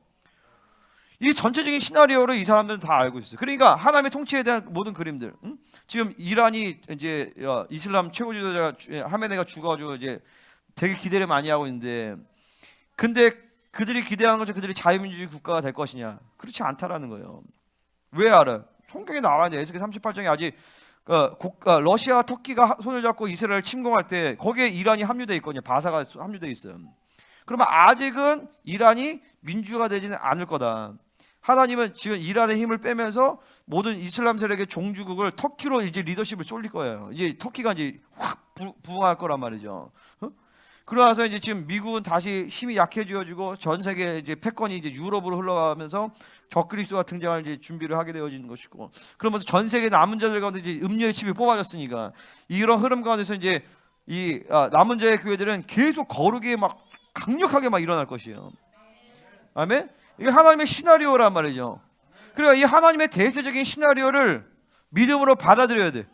이 전체적인 시나리오를 이 사람들은 다 알고 있어요. 그러니까 하나님의 통치에 대한 모든 그림들. 지금 이란이 이제 이슬람 최고 지도자 하메네가 죽어가지고 이제 되게 기대를 많이 하고 있는데, 근데 그들이 기대하는 것처럼 그들이 자유민주주의 국가가 될 것이냐? 그렇지 않다라는 거예요. 왜 알아? 성경에 나와 있는데 에스겔 38장에 아직 러시아와 터키가 손을 잡고 이스라엘 침공할 때 거기에 이란이 함유되어 있거든요. 바사가 함유되어 있어요. 그러면 아직은 이란이 민주가 되지는 않을 거다. 하나님은 지금 이란의 힘을 빼면서 모든 이슬람 세력의 종주국을 터키로 이제 리더십을 쏠릴 거예요. 이제 터키가 이제 확 부흥할 거란 말이죠. 그러나서 이제 지금 미국은 다시 힘이 약해지어지고 전 세계 이제 패권이 이제 유럽으로 흘러가면서 적그리스도가 등장할 이제 준비를 하게 되어지는 것이고, 그러면서 전 세계 남은 자들 가운데 이제 음료의 칩이 뽑아졌으니까 이런 흐름 가운데서 이제 이 남은 자의 교회들은 계속 거룩이 막 강력하게 막 일어날 것이에요. 아멘. 이게 하나님의 시나리오란 말이죠. 그러니까 이 하나님의 대세적인 시나리오를 믿음으로 받아들여야 돼.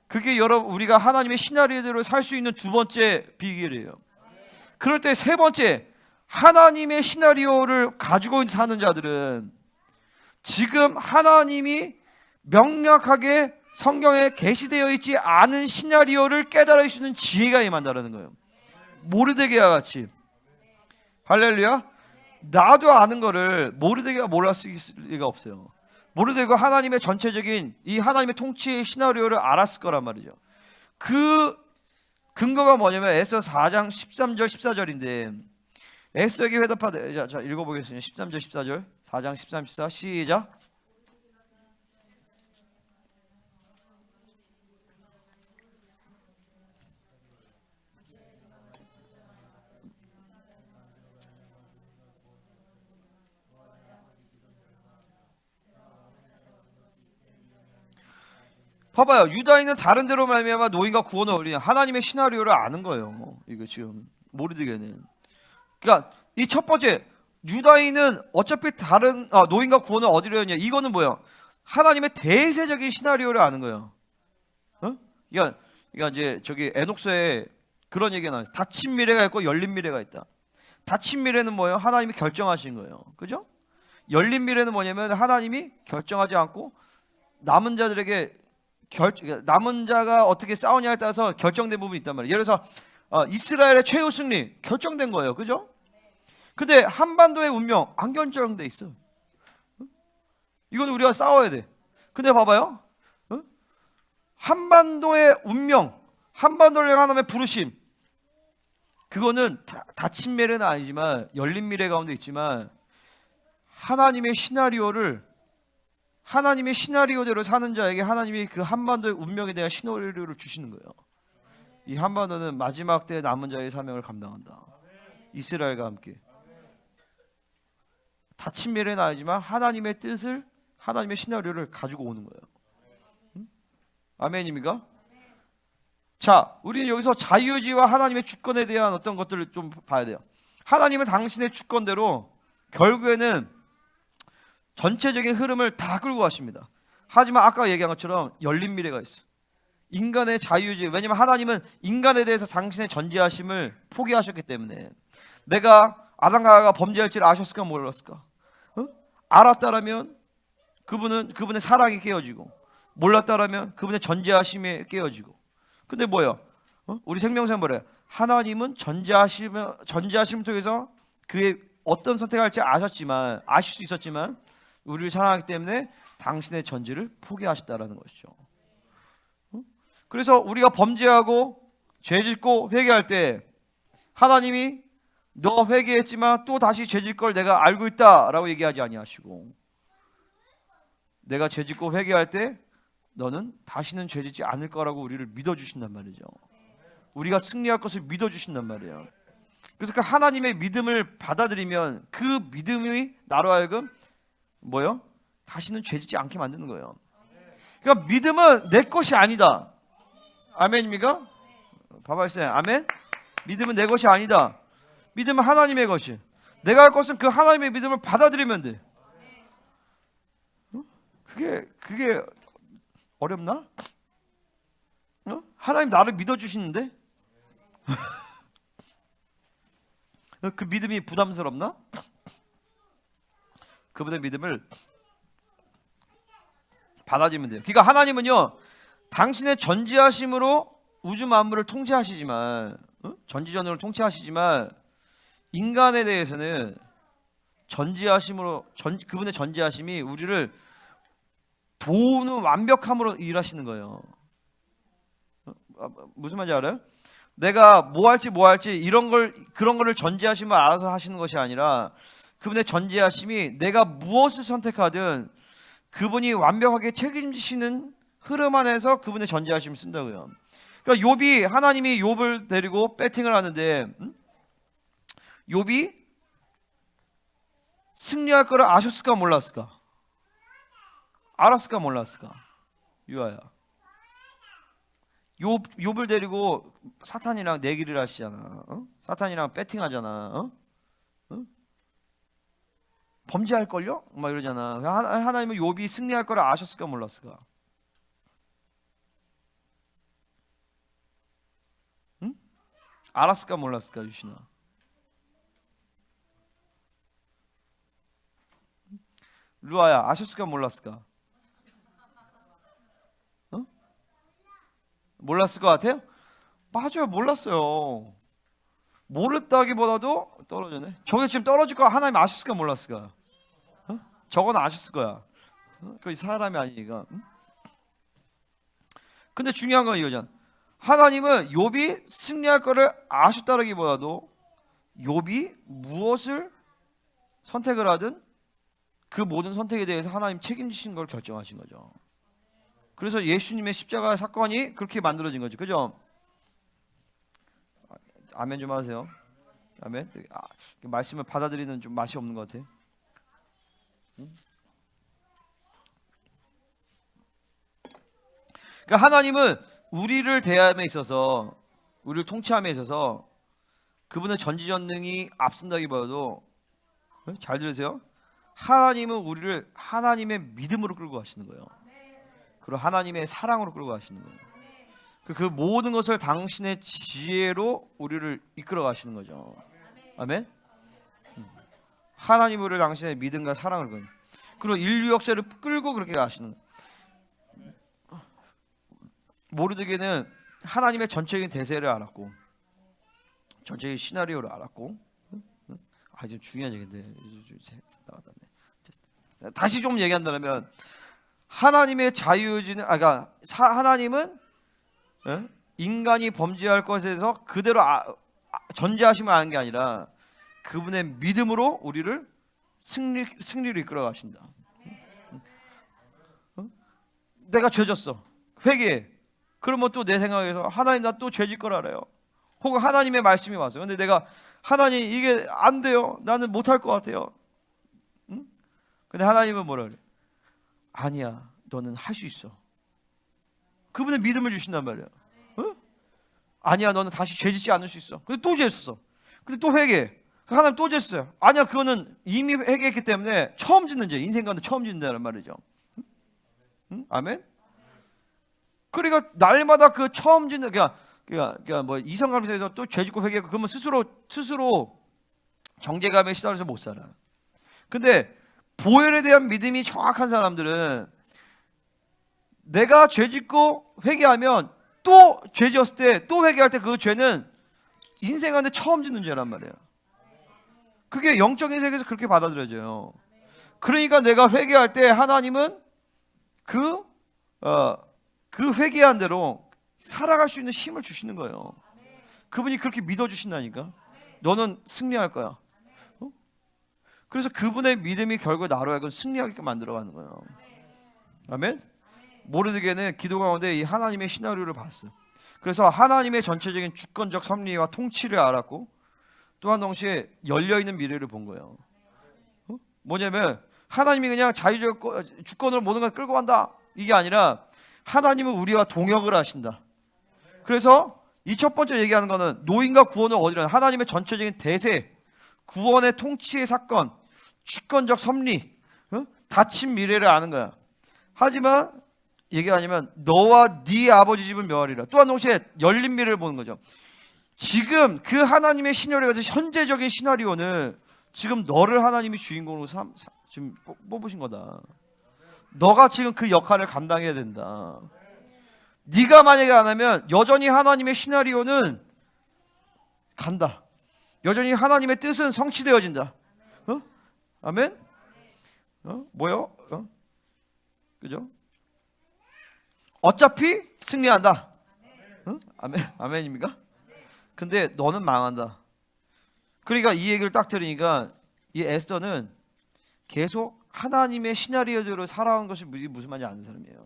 그게 여러분 우리가 하나님의 시나리오대로 살 수 있는 두 번째 비결이에요. 그럴 때 세 번째, 하나님의 시나리오를 가지고 사는 자들은 지금 하나님이 명확하게 성경에 게시되어 있지 않은 시나리오를 깨달을 수 있는 지혜가 임한다는 거예요. 모르드게와 같이. 할렐루야. 나도 아는 거를 모르드게가 몰랐을 리가 없어요. 모르드게가 하나님의 전체적인 이 하나님의 통치의 시나리오를 알았을 거란 말이죠. 그 근거가 뭐냐면 에스더 4장 13절 14절인데 에스더에게 회답하되, 자 읽어보겠습니다. 13절 14절 4장 13, 14 시작. 봐봐요. 유다인은 다른 데로 말미암아 노인과 구원을 얻으니 하나님의 시나리오를 아는 거예요. 이거 지금 모르드게는. 그러니까 이 첫 번째, 유다인은 어차피 다른 노인과 구원을 얻으려냐, 이거는 뭐야? 하나님의 대세적인 시나리오를 아는 거예요. 그러니까 이제 저기 에녹서에 그런 얘기가 나와요. 닫힌 미래가 있고 열린 미래가 있다. 닫힌 미래는 뭐예요? 하나님이 결정하신 거예요. 그죠? 열린 미래는 뭐냐면 하나님이 결정하지 않고 남은 자들에게 남은 자가 어떻게 싸우냐에 따라서 결정된 부분이 있단 말이에요. 예를 들어서 이스라엘의 최후 승리 결정된 거예요. 그죠? 근데 한반도의 운명 안 결정돼 있어. 이건 우리가 싸워야 돼. 근데 봐봐요. 한반도의 운명, 한반도를 하나님의 부르심, 그거는 닫힌 미래는 아니지만 열린 미래 가운데 있지만 하나님의 시나리오대로 사는 자에게 하나님이 그 한반도의 운명에 대한 시나리오를 주시는 거예요. 이 한반도는 마지막 때 남은 자의 사명을 감당한다. 이스라엘과 함께. 닫힌 미래는 아니지만 하나님의 뜻을, 하나님의 시나리오를 가지고 오는 거예요. 아멘입니까? 자, 우리는 여기서 자유의지와 하나님의 주권에 대한 어떤 것들을 좀 봐야 돼요. 하나님은 당신의 주권대로 결국에는 전체적인 흐름을 다 끌고 가십니다. 하지만 아까 얘기한 것처럼 열린 미래가 있어. 인간의 자유의지. 왜냐하면 하나님은 인간에 대해서 당신의 전지하심을 포기하셨기 때문에. 내가 아담과 하와가 범죄할지를 아셨을까 몰랐을까? 알았다라면 그분의 사랑이 깨어지고, 몰랐다라면 그분의 전지하심이 깨어지고. 근데 뭐야? 우리 생명사는 뭐래요? 하나님은 전지하심을 통해서 그의 어떤 선택을 할지 아실 수 있었지만 우리를 사랑하기 때문에 당신의 전지를 포기하셨다라는 것이죠. 그래서 우리가 범죄하고 죄짓고 회개할 때 하나님이 너 회개했지만 또 다시 죄질 걸 내가 알고 있다라고 얘기하지 아니하시고, 내가 죄짓고 회개할 때 너는 다시는 죄짓지 않을 거라고 우리를 믿어주신단 말이죠. 우리가 승리할 것을 믿어주신단 말이에요. 그래서 그 하나님의 믿음을 받아들이면 그 믿음이 나로 하여금 뭐요? 다시는 죄짓지 않게 만드는 거예요. 그러니까 믿음은 내 것이 아니다. 아멘입니까? 봐봐 있어요. 아멘. 믿음은 내 것이 아니다. 믿음은 하나님의 것이. 내가 할 것은 그 하나님의 믿음을 받아들이면 돼. 그게 어렵나? 하나님 나를 믿어주시는데? 그 믿음이 부담스럽나? 그분의 믿음을 받아들이면 돼요. 그러니까 하나님은요, 당신의 전지하심으로 우주 만물을 통치하시지만, 전지전능을 통치하시지만 인간에 대해서는 그분의 전지하심이 우리를 도우는 완벽함으로 일하시는 거예요. 무슨 말인지 알아요? 내가 뭐 할지 그런 거를 전지하심을 알아서 하시는 것이 아니라 그분의 전지하심이 내가 무엇을 선택하든 그분이 완벽하게 책임지시는 흐름 안에서 그분의 전지하심을 쓴다고요. 그러니까 하나님이 욥을 데리고 배팅을 하는데, 욥이 승리할 거를 아셨을까 몰랐을까? 알았을까 몰랐을까? 유아야, 욥을 데리고 사탄이랑 내기를 하시잖아. 사탄이랑 배팅하잖아. 범죄할 걸요? 막 이러잖아. 하나님은 욥이 승리할 거를 아셨을까 몰랐을까? 응? 알았을까 몰랐을까 유신아? 루아야 아셨을까 몰랐을까? 어? 몰랐을 것 같아요? 맞아요, 몰랐어요. 모르다기보다도 떨어졌네. 저게 지금 떨어질 거 하나님 아셨을까 몰랐을까? 저건 아셨을 거야. 그 사람이 아니니까. 근데 중요한 건 이거잖아. 하나님은 욥이 승리할 거를 아셨다기보다도 욥이 무엇을 선택을 하든 그 모든 선택에 대해서 하나님 책임지신 걸 결정하신 거죠. 그래서 예수님의 십자가 사건이 그렇게 만들어진 거죠. 그죠? 아멘 좀 하세요. 아멘. 말씀을 받아들이는 좀 맛이 없는 것 같아요. 그러니까 하나님은 우리를 대함에 있어서, 우리를 통치함에 있어서 그분의 전지전능이 앞선다기보다도, 잘 들으세요. 하나님은 우리를 하나님의 믿음으로 끌고 가시는 거예요. 그리고 하나님의 사랑으로 끌고 가시는 거예요. 그 모든 것을 당신의 지혜로 우리를 이끌어 가시는 거죠. 아멘. 하나님 우리를 당신의 믿음과 사랑을 끌고, 그리고 인류 역사를 끌고 그렇게 가시는 거예요. 모르드게는 하나님의 전체적인 대세를 알았고, 전체적인 시나리오를 알았고, 아주 중요한 얘기인데 다시 좀 얘기한다면, 하나님의 자유의지는, 그러니까 하나님은 인간이 범죄할 것에 대해서 그대로 전제하시면 하는 게 아니라 그분의 믿음으로 우리를 승리를 이끌어 가신다. 내가 죄졌어, 회개해. 그러면 또 내 생각에서 하나님 나 또 죄질 걸 알아요. 혹은 하나님의 말씀이 왔어요. 근데 내가 하나님 이게 안 돼요, 나는 못할 것 같아요. 근데 하나님은 뭐라 그래? 아니야, 너는 할 수 있어. 그분의 믿음을 주신단 말이야. 아니야, 너는 다시 죄짓지 않을 수 있어. 근데 또 죄졌어. 근데 또 회개해. 하나님 또 죄졌어요. 아니야, 그거는 이미 회개했기 때문에 처음 짓는 죄, 인생 가운데 처음 짓는다는 말이죠. 아멘. 그러니까 날마다 그 처음 짓는, 그러니까 뭐 이성감에서 또 죄짓고 회개하고 그러면 스스로 정죄감에 시달려서 못 살아. 근데 보혈에 대한 믿음이 정확한 사람들은 내가 죄짓고 회개하면 또 죄지었을 때, 또 회개할 때 그 죄는 인생 안에 처음 짓는 죄란 말이에요. 그게 영적인 세계에서 그렇게 받아들여져요. 그러니까 내가 회개할 때 하나님은 그 회개한 대로 살아갈 수 있는 힘을 주시는 거예요. 그분이 그렇게 믿어주신다니까. 너는 승리할 거야. 그래서 그분의 믿음이 결국 나로 하여금 승리하게끔 만들어가는 거예요. 아멘. 모르드게는 기도 가운데 이 하나님의 시나리오를 봤어. 그래서 하나님의 전체적인 주권적 섭리와 통치를 알았고, 또한 동시에 열려있는 미래를 본 거예요. 뭐냐면 하나님이 그냥 자유적 주권으로 모든 걸 끌고 간다, 이게 아니라 하나님은 우리와 동역을 하신다. 그래서 이 첫 번째 얘기하는 거는 노인과 구원을 얻으려는 하나님의 전체적인 대세, 구원의 통치의 사건, 주권적 섭리, 닫힌 미래를 아는 거야. 하지만 얘기가 아니면 너와 네 아버지 집은 멸하리라. 또한 동시에 열린 미래를 보는 거죠. 지금 그 하나님의 시나리오가 현재적인 시나리오는 지금 너를 하나님이 주인공으로 지금 뽑으신 거다. 너가 지금 그 역할을 감당해야 된다. 네가 만약에 안 하면 여전히 하나님의 시나리오는 간다. 여전히 하나님의 뜻은 성취되어진다. 아멘? 뭐요? 그죠? 어차피 승리한다. 아멘, 아멘입니까? 근데 너는 망한다. 그러니까 이 얘기를 딱 들으니까 이 에스더는 계속 하나님의 시나리오대로 살아온 것이 무슨 말인지 아는 사람이에요.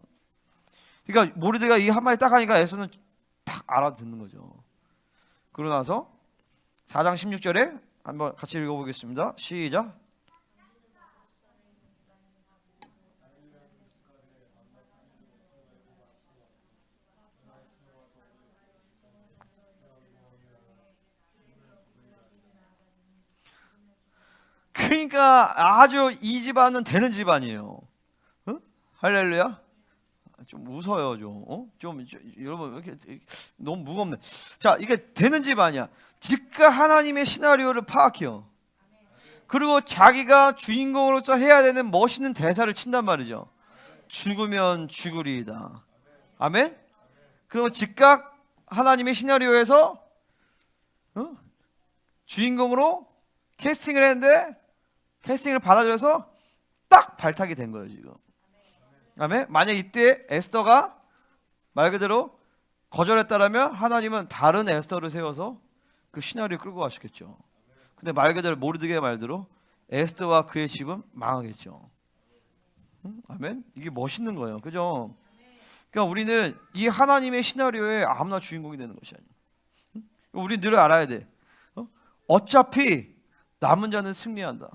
그러니까 모르드가 이 한마디 딱 하니까 에스더는 딱 알아듣는 거죠. 그러고 나서 4장 16절에 한번 같이 읽어보겠습니다. 시작. 그러니까 아주 이 집안은 되는 집안이에요. 어? 할렐루야. 좀 웃어요 좀. 여러분 이렇게 너무 무겁네. 자, 이게 되는 집안이야. 즉각 하나님의 시나리오를 파악해요. 그리고 자기가 주인공으로서 해야 되는 멋있는 대사를 친단 말이죠. 죽으면 죽으리이다. 아멘. 그리고 즉각 하나님의 시나리오에서 주인공으로 캐스팅을 했는데 캐스팅을 받아들여서 딱 발탁이 된 거예요 지금. 아멘. 만약 이때 에스더가 말 그대로 거절했다라면 하나님은 다른 에스더를 세워서 그 시나리오 끌고 가시겠죠. 근데 말 그대로 모르드게의 말대로 에스더와 그의 집은 망하겠죠. 아멘. 이게 멋있는 거예요. 그죠? 그러니까 우리는 이 하나님의 시나리오에 아무나 주인공이 되는 것이 아니에요. 우리 늘 알아야 돼. 어차피 남은 자는 승리한다.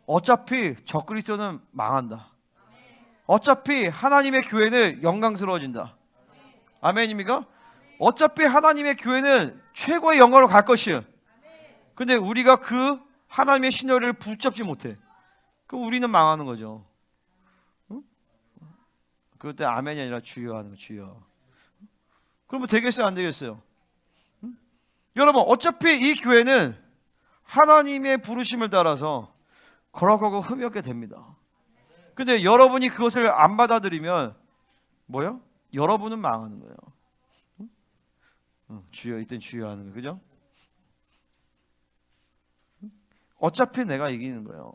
어차피 적그리스도는 망한다. 어차피 하나님의 교회는 영광스러워진다. 아멘입니까? 어차피 하나님의 교회는 최고의 영광으로 갈 것이에요. 근데 우리가 그 하나님의 시나리오를 붙잡지 못해. 그럼 우리는 망하는 거죠. 그럴 때 아멘이 아니라 주여 하는 거. 주여. 그러면 되겠어요 안 되겠어요? 여러분 어차피 이 교회는 하나님의 부르심을 따라서 거룩하고 흠이 없게 됩니다. 근데 여러분이 그것을 안 받아들이면 뭐요? 여러분은 망하는 거예요. 주여, 이땐 주여 하는 거예요. 그죠? 어차피 내가 이기는 거예요.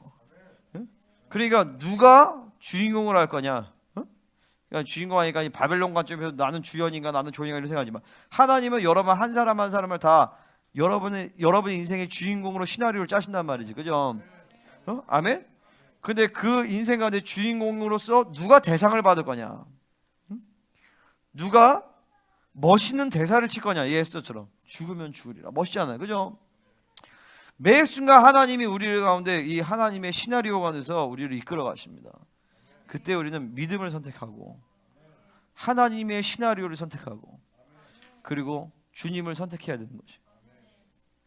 그러니까 누가 주인공을 할 거냐? 그러니까 주인공 하니까 바벨론 관점에서 나는 주연인가 나는 조연인가 이런 생각하지만 하나님은 여러분 한 사람 한 사람을 다 여러분 인생의 주인공으로 시나리오를 짜신단 말이지. 그죠? 아멘? 근데 그 인생 가운데 주인공으로서 누가 대상을 받을 거냐? 누가 멋있는 대사를 칠 거냐? 예수처럼 죽으면 죽으리라. 멋있잖아요. 그죠? 매 순간 하나님이 우리 가운데 이 하나님의 시나리오 가운데서 우리를 이끌어 가십니다. 그때 우리는 믿음을 선택하고 하나님의 시나리오를 선택하고 그리고 주님을 선택해야 되는 거죠.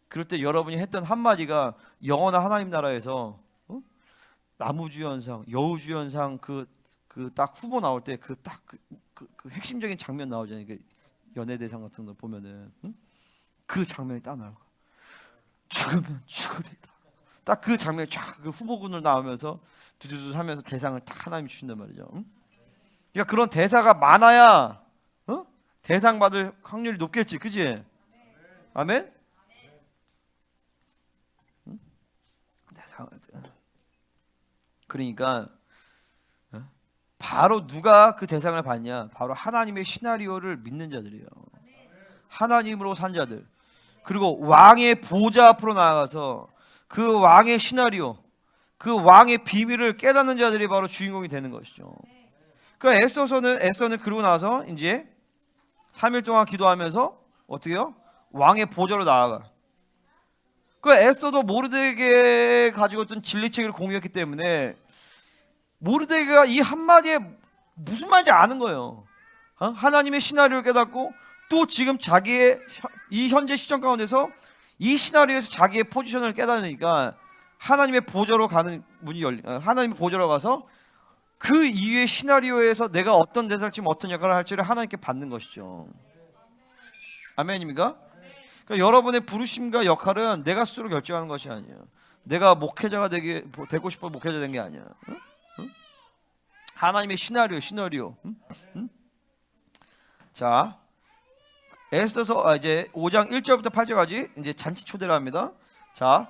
그럴 때 여러분이 했던 한마디가 영원한 하나님 나라에서 나무주연상, 여우주연상 그 딱 후보 나올 때 그 핵심적인 장면 나오잖아요. 그 연예대상 같은 거 보면은 그 장면이 딱 나와요. 죽으면 죽으리다. 딱 그 장면이 쫙 그 후보군을 나오면서 두두두 하면서 대상을 딱 하나님이 주신단 말이죠. 그러니까 그런 대사가 많아야 대상 받을 확률이 높겠지, 그지? 아멘. 그러니까 바로 누가 그 대상을 받냐? 바로 하나님의 시나리오를 믿는 자들이에요. 하나님으로 산 자들. 그리고 왕의 보좌 앞으로 나아가서 그 왕의 시나리오, 그 왕의 비밀을 깨닫는 자들이 바로 주인공이 되는 것이죠. 그러니까 에스더는 그러고 나서 이제 3일 동안 기도하면서 어떻게 해요? 왕의 보좌로 나아가. 그 에스더도 모르드게에 가지고 있던 진리책을 공유했기 때문에 모르드게가 이 한마디에 무슨 말인지 아는 거예요. 하나님의 시나리오를 깨닫고 또 지금 자기의 이 현재 시점 가운데서 이 시나리오에서 자기의 포지션을 깨달으니까 하나님의 보좌로 가는 문이 하나님의 보좌로 가서 그 이후의 시나리오에서 내가 어떤 대사를 지금 어떤 역할을 할지를 하나님께 받는 것이죠. 아멘입니까? 그러니까 여러분의 부르심과 역할은 내가 스스로 결정하는 것이 아니에요. 내가 목회자가 되고 싶어 목회자 된 게 아니야. 하나님의 시나리오. 자, 에스더서 이제 5장 1절부터 8절까지 이제 잔치 초대를 합니다. 자,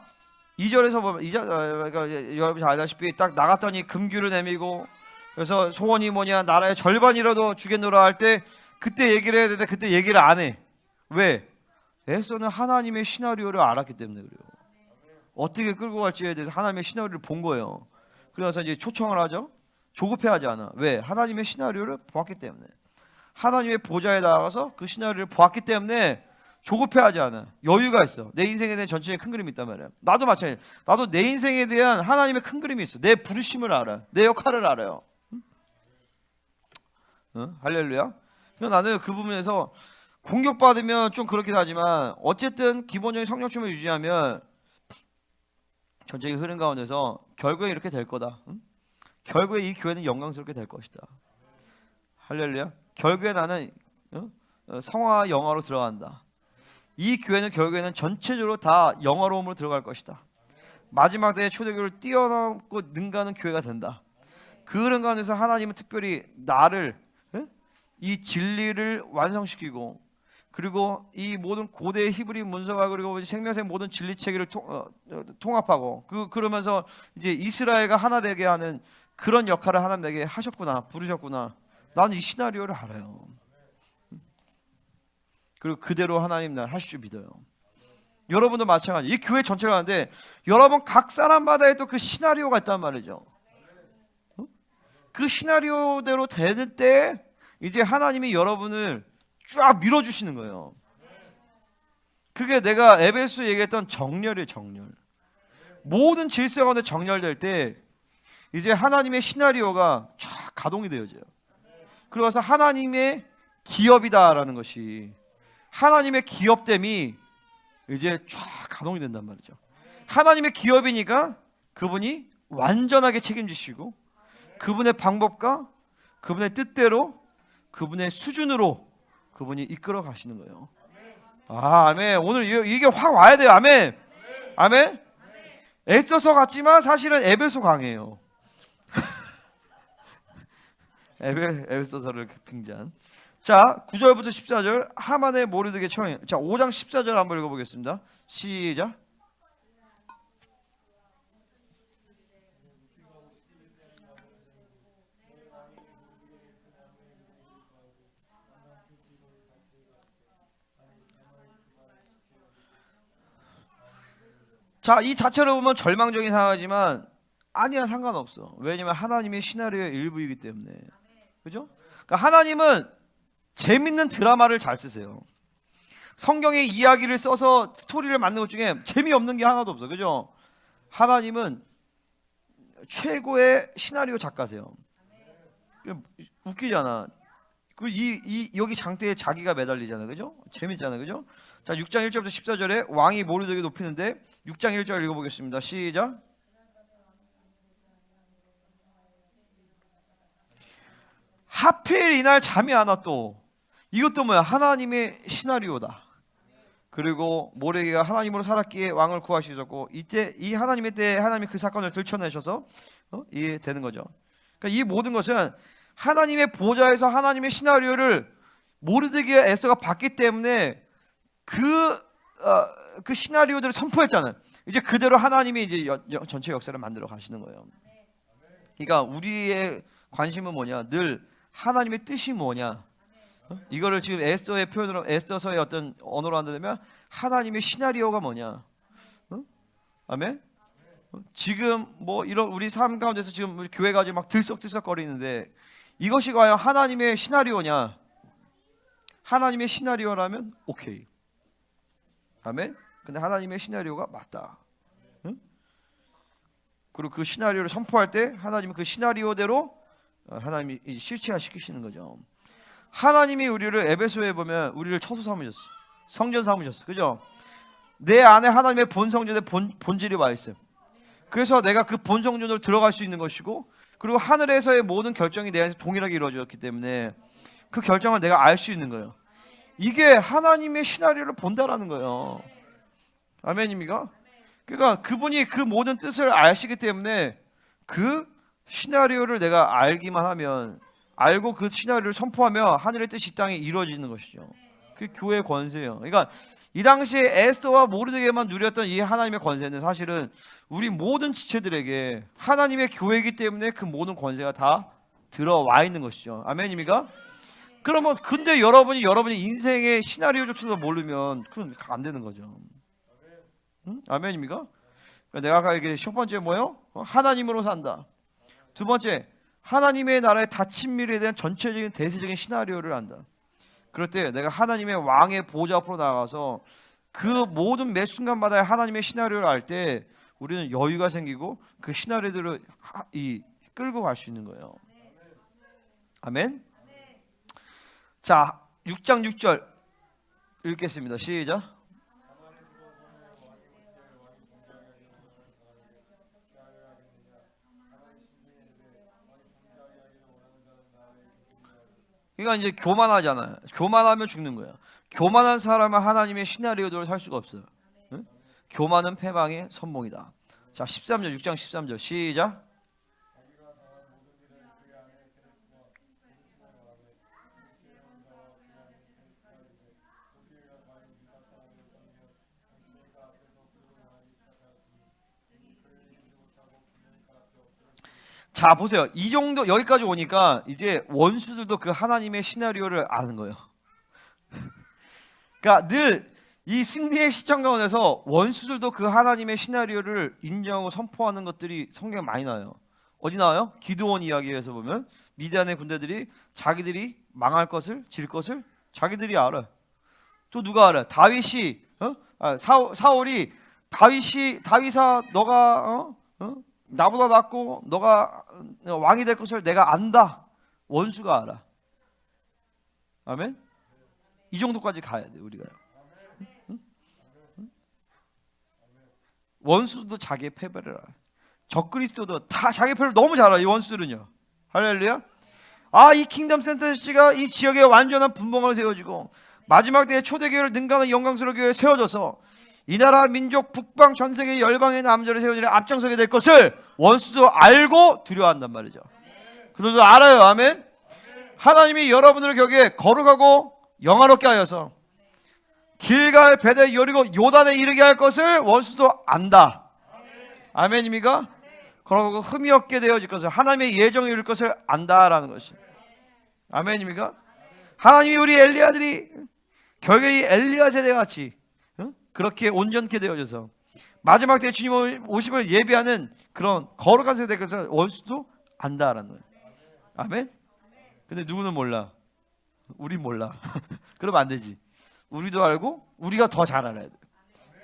2절에서 보면 그러니까 여러분이 알다시피 딱 나갔더니 금규를 내밀고 그래서 소원이 뭐냐 나라의 절반이라도 주겠노라 할 때 그때 얘기를 해야 되는데 그때 얘기를 안 해. 왜? 에스더는 하나님의 시나리오를 알았기 때문에 그래요. 어떻게 끌고 갈지에 대해서 하나님의 시나리오를 본 거예요. 그래서 이제 초청을 하죠. 조급해하지 않아. 왜? 하나님의 시나리오를 보았기 때문에. 하나님의 보좌에 나가서 그 시나리오를 보았기 때문에 조급해하지 않아. 여유가 있어. 내 인생에 대한 전체적인 큰 그림이 있단 말이야. 나도 마찬가지야. 나도 내 인생에 대한 하나님의 큰 그림이 있어. 내 부르심을 알아. 내 역할을 알아요. 할렐루야. 그러니까 나는 그 부분에서 공격받으면 좀 그렇긴 하지만 어쨌든 기본적인 성령 충만을 유지하면 전쟁이 흐른 가운데서 결국에 이렇게 될 거다. 응? 결국에 이 교회는 영광스럽게 될 것이다. 할렐루야. 결국에 나는 성화와 영화로 들어간다. 이 교회는 결국에는 전체적으로 다 영화로움으로 들어갈 것이다. 마지막 때에 초대교회를 뛰어넘고 능가하는 교회가 된다. 그런 가운데서 하나님은 특별히 나를 이 진리를 완성시키고, 그리고 이 모든 고대 히브리 문서와 그리고 생명의 모든 진리 체계를 통합하고 그러면서 이제 이스라엘과 하나 되게 하는 그런 역할을 하나님 내게 하셨구나, 부르셨구나. 나는 이 시나리오를 알아요. 그리고 그대로 하나님 날 하실 줄 믿어요. 여러분도 마찬가지. 이 교회 전체를 하는데 여러분 각 사람마다의 또 그 시나리오가 있단 말이죠. 그 시나리오대로 되는 때 이제 하나님이 여러분을 쫙 밀어주시는 거예요. 그게 내가 에베소 얘기했던 정렬이에요. 정렬. 모든 질서 가운데 정렬될 때 이제 하나님의 시나리오가 쫙 가동이 되어져요. 그래서 하나님의 기업이다라는 것이, 하나님의 기업됨이 이제 쫙 가동이 된단 말이죠. 하나님의 기업이니까 그분이 완전하게 책임지시고 그분의 방법과 그분의 뜻대로 그분의 수준으로 그분이 이끌어 가시는 거예요. 아, 아멘. 오늘 이게 확 와야 돼요. 아멘. 아멘. 에스더서 같지만 사실은 에베소 강해요. 에베소서를 빙자한. 자, 9절부터 14절 하만의 모르드게 처형. 자, 5장 14절 한번 읽어보겠습니다. 시작. 자, 이 자체로 보면 절망적인 상황이지만 아니야, 상관없어. 왜냐면 하나님의 시나리오의 일부이기 때문에. 그죠? 그러니까 하나님은 재밌는 드라마를 잘 쓰세요. 성경의 이야기를 써서 스토리를 만드는 것 중에 재미없는 게 하나도 없어. 그죠? 하나님은 최고의 시나리오 작가세요. 웃기잖아. 여기 장대에 자기가 매달리잖아. 그죠? 재밌잖아. 그죠? 자, 6장 1절부터 14절에 왕이 모르드게 높이는데 6장 1절 읽어보겠습니다. 시작. 하필 이날 잠이 안 와. 또 이것도 뭐야? 하나님의 시나리오다. 그리고 모르드게가 하나님으로 살았기에 왕을 구하시셨고, 이때 이 하나님의 때에 하나님이 그 사건을 들춰내셔서 이게 되는 거죠. 그러니까 이 모든 것은 하나님의 보좌에서 하나님의 시나리오를 모르드게와 에스더가 봤기 때문에 그 시나리오들을 선포했잖아요. 이제 그대로 하나님이 이제 전체 역사를 만들어 가시는 거예요. 그러니까 우리의 관심은 뭐냐? 늘 하나님의 뜻이 뭐냐? 이거를 지금 에스더의 표현으로, 에스더서의 어떤 언어로 한다면 하나님의 시나리오가 뭐냐? 아멘. 지금 뭐 이런 우리 삶 가운데서 지금 우리 교회가 지금 막 들썩들썩거리는데 이것이 과연 하나님의 시나리오냐? 하나님의 시나리오라면 오케이. 아멘. 근데 하나님의 시나리오가 맞다. 응? 그리고 그 시나리오를 선포할 때 하나님은 그 시나리오대로 하나님이 실체화 시키시는 거죠. 하나님이 우리를 에베소에 보면 우리를 처소 삼으셨어. 성전 삼으셨어. 그죠? 내 안에 하나님의 본성전의 본질이 와 있어요. 그래서 내가 그 본성전으로 들어갈 수 있는 것이고, 그리고 하늘에서의 모든 결정이 내 안에서 동일하게 이루어졌기 때문에 그 결정을 내가 알 수 있는 거예요. 이게 하나님의 시나리오를 본다라는 거예요. 아멘입니까? 그러니까 그분이 그 모든 뜻을 아시기 때문에 그 시나리오를 내가 알기만 하면, 알고 그 시나리오를 선포하며 하늘의 뜻이 이 땅에 이루어지는 것이죠. 그 교회의 권세예요. 그러니까 이 당시에 에스더와 모르드게만 누렸던 이 하나님의 권세는 사실은 우리 모든 지체들에게 하나님의 교회이기 때문에 그 모든 권세가 다 들어와 있는 것이죠. 아멘입니까? 그러면 근데 여러분이 인생의 시나리오조차도 모르면 그건 안 되는 거죠. 응? 아멘입니까? 내가 아까 얘기한 첫 번째 뭐요? 하나님으로 산다. 두 번째, 하나님의 나라의 닫힌 미래에 대한 전체적인 대세적인 시나리오를 안다. 그럴 때 내가 하나님의 왕의 보좌 앞으로 나가서 그 모든 매 순간마다 하나님의 시나리오를 알 때 우리는 여유가 생기고 그 시나리오들을 끌고 갈 수 있는 거예요. 아멘. 자, 6장 6절 읽겠습니다. 시작. 그러니까 이제 교만하잖아요. 교만하면 죽는 거예요. 교만한 사람은 하나님의 시나리오대로 살 수가 없어요. 응? 교만은 패망의 선봉이다. 자, 13절 6장 13절 시작. 자, 보세요. 이 정도 여기까지 오니까 이제 원수들도 그 하나님의 시나리오를 아는 거예요. 그러니까 늘 이 승리의 시점 가운데서 원수들도 그 하나님의 시나리오를 인정하고 선포하는 것들이 성경에 많이 나와요. 어디 나와요? 기드온 이야기에서 보면 미디안의 군대들이 자기들이 망할 것을, 질 것을 자기들이 알아. 또 누가 알아? 다윗이 사울이 다윗아 너가 나보다 낫고 너가 왕이 될 것을 내가 안다. 원수가 알아. 아멘. 이 정도까지 가야 돼 우리가요. 원수도 자기의 패배를 알아. 적그리스도도 다 자기 패를 너무 잘 알아. 이 원수들은요. 할렐루야. 이 킹덤 센터치가 이 지역에 완전한 분봉을 세워지고 마지막 때에 초대교회를 능가하는 영광스러운 교회에 세워져서 이 나라 민족 북방 전 세계 열방의 남자를 세워지는 앞장서게 될 것을 원수도 알고 두려워한단 말이죠. 그들도 알아요. 아멘. 하나님이 여러분들을 거기에 거룩하고 영화롭게 하여서 길갈 베델 여리고 요단에 이르게 할 것을 원수도 안다. 아멘입니까? 그러고 흠이 없게 되어질 것을 하나님의 예정이 이룰 것을 안다라는 것이. 아멘입니까? 하나님이 우리 엘리야들이 결국에 이 엘리야 세대같이 그렇게 온전케 되어져서 마지막 때 주님 오심을 예비하는 그런 거룩한 세대에서 원수도 안다라는 거예요. 아멘. 근데 누구는 몰라. 우린 몰라. 그러면 안 되지. 우리도 알고 우리가 더 잘 알아야 돼.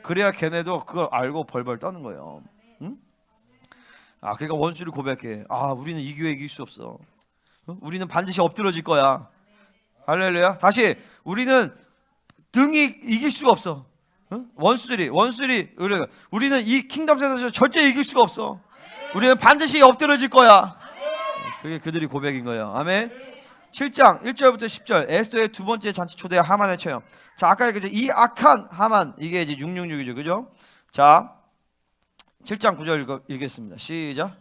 그래야 걔네도 그걸 알고 벌벌 떠는 거예요. 응? 그러니까 원수를 고백해. 우리는 이 교회 이길 수 없어. 우리는 반드시 엎드러질 거야. 할렐루야. 다시 우리는 등이 이길 수가 없어. 원수들이 우리는 이 킹덤 센터에서 절대 이길 수가 없어. 우리는 반드시 엎드러질 거야. 그게 그들이 고백인 거예요. 아멘. 7장 1절부터 10절 에스더의 두 번째 잔치 초대 하만의 처형. 자, 아까 얘기했죠. 이 악한 하만, 이게 이제 666이죠. 그죠? 자, 7장 9절 읽겠습니다. 시작.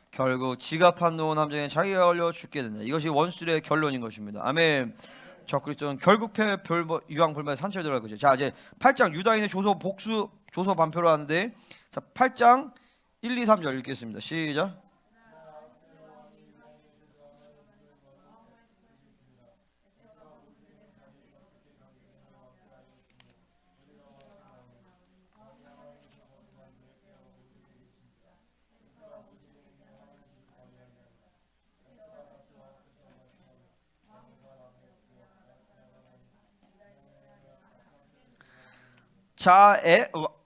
결국 지갑한 놓은 함정에 자기가 걸려 죽게 된다. 이것이 원수의 결론인 것입니다. 아멘. 적그리스도는 결국 유황 불만의 산채로 들어갈 것이죠. 자, 이제 8장 유다인의 조소 복수 조소 반표를 하는데, 자 8장 1, 2, 3절 읽겠습니다. 시작. 자,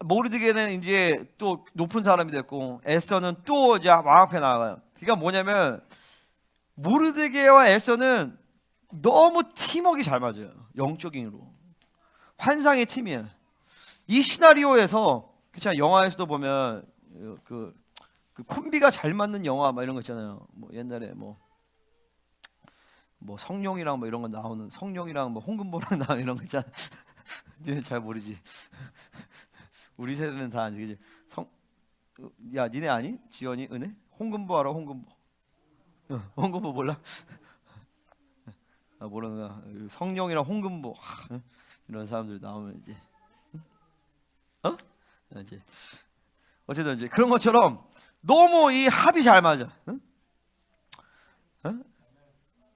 모르드게는 이제 또 높은 사람이 됐고 에스더는 또 이제 왕 앞에 나가요. 그러니까 뭐냐면 모르드게와 에스더는 너무 팀워크가 잘 맞아요. 영적인으로 환상의 팀이에요. 이 시나리오에서 그렇잖아요. 영화에서도 보면 그 콤비가 잘 맞는 영화 막 이런 거 있잖아요. 뭐 옛날에 뭐 성룡이랑 뭐 이런 거 나오는 성룡이랑 뭐 홍금보랑 나오는 이런 거 있잖아. 니네 잘 모르지. 우리 세대는 다 아니 그지. 야 니네 아니? 지연이 은혜? 홍금보 알아? 홍금보. 홍금보 몰라? 모르는구나. 성룡이랑 홍금보 이런 사람들 나오면 이제 이제 어쨌든 이제 그런 것처럼 너무 이 합이 잘 맞아.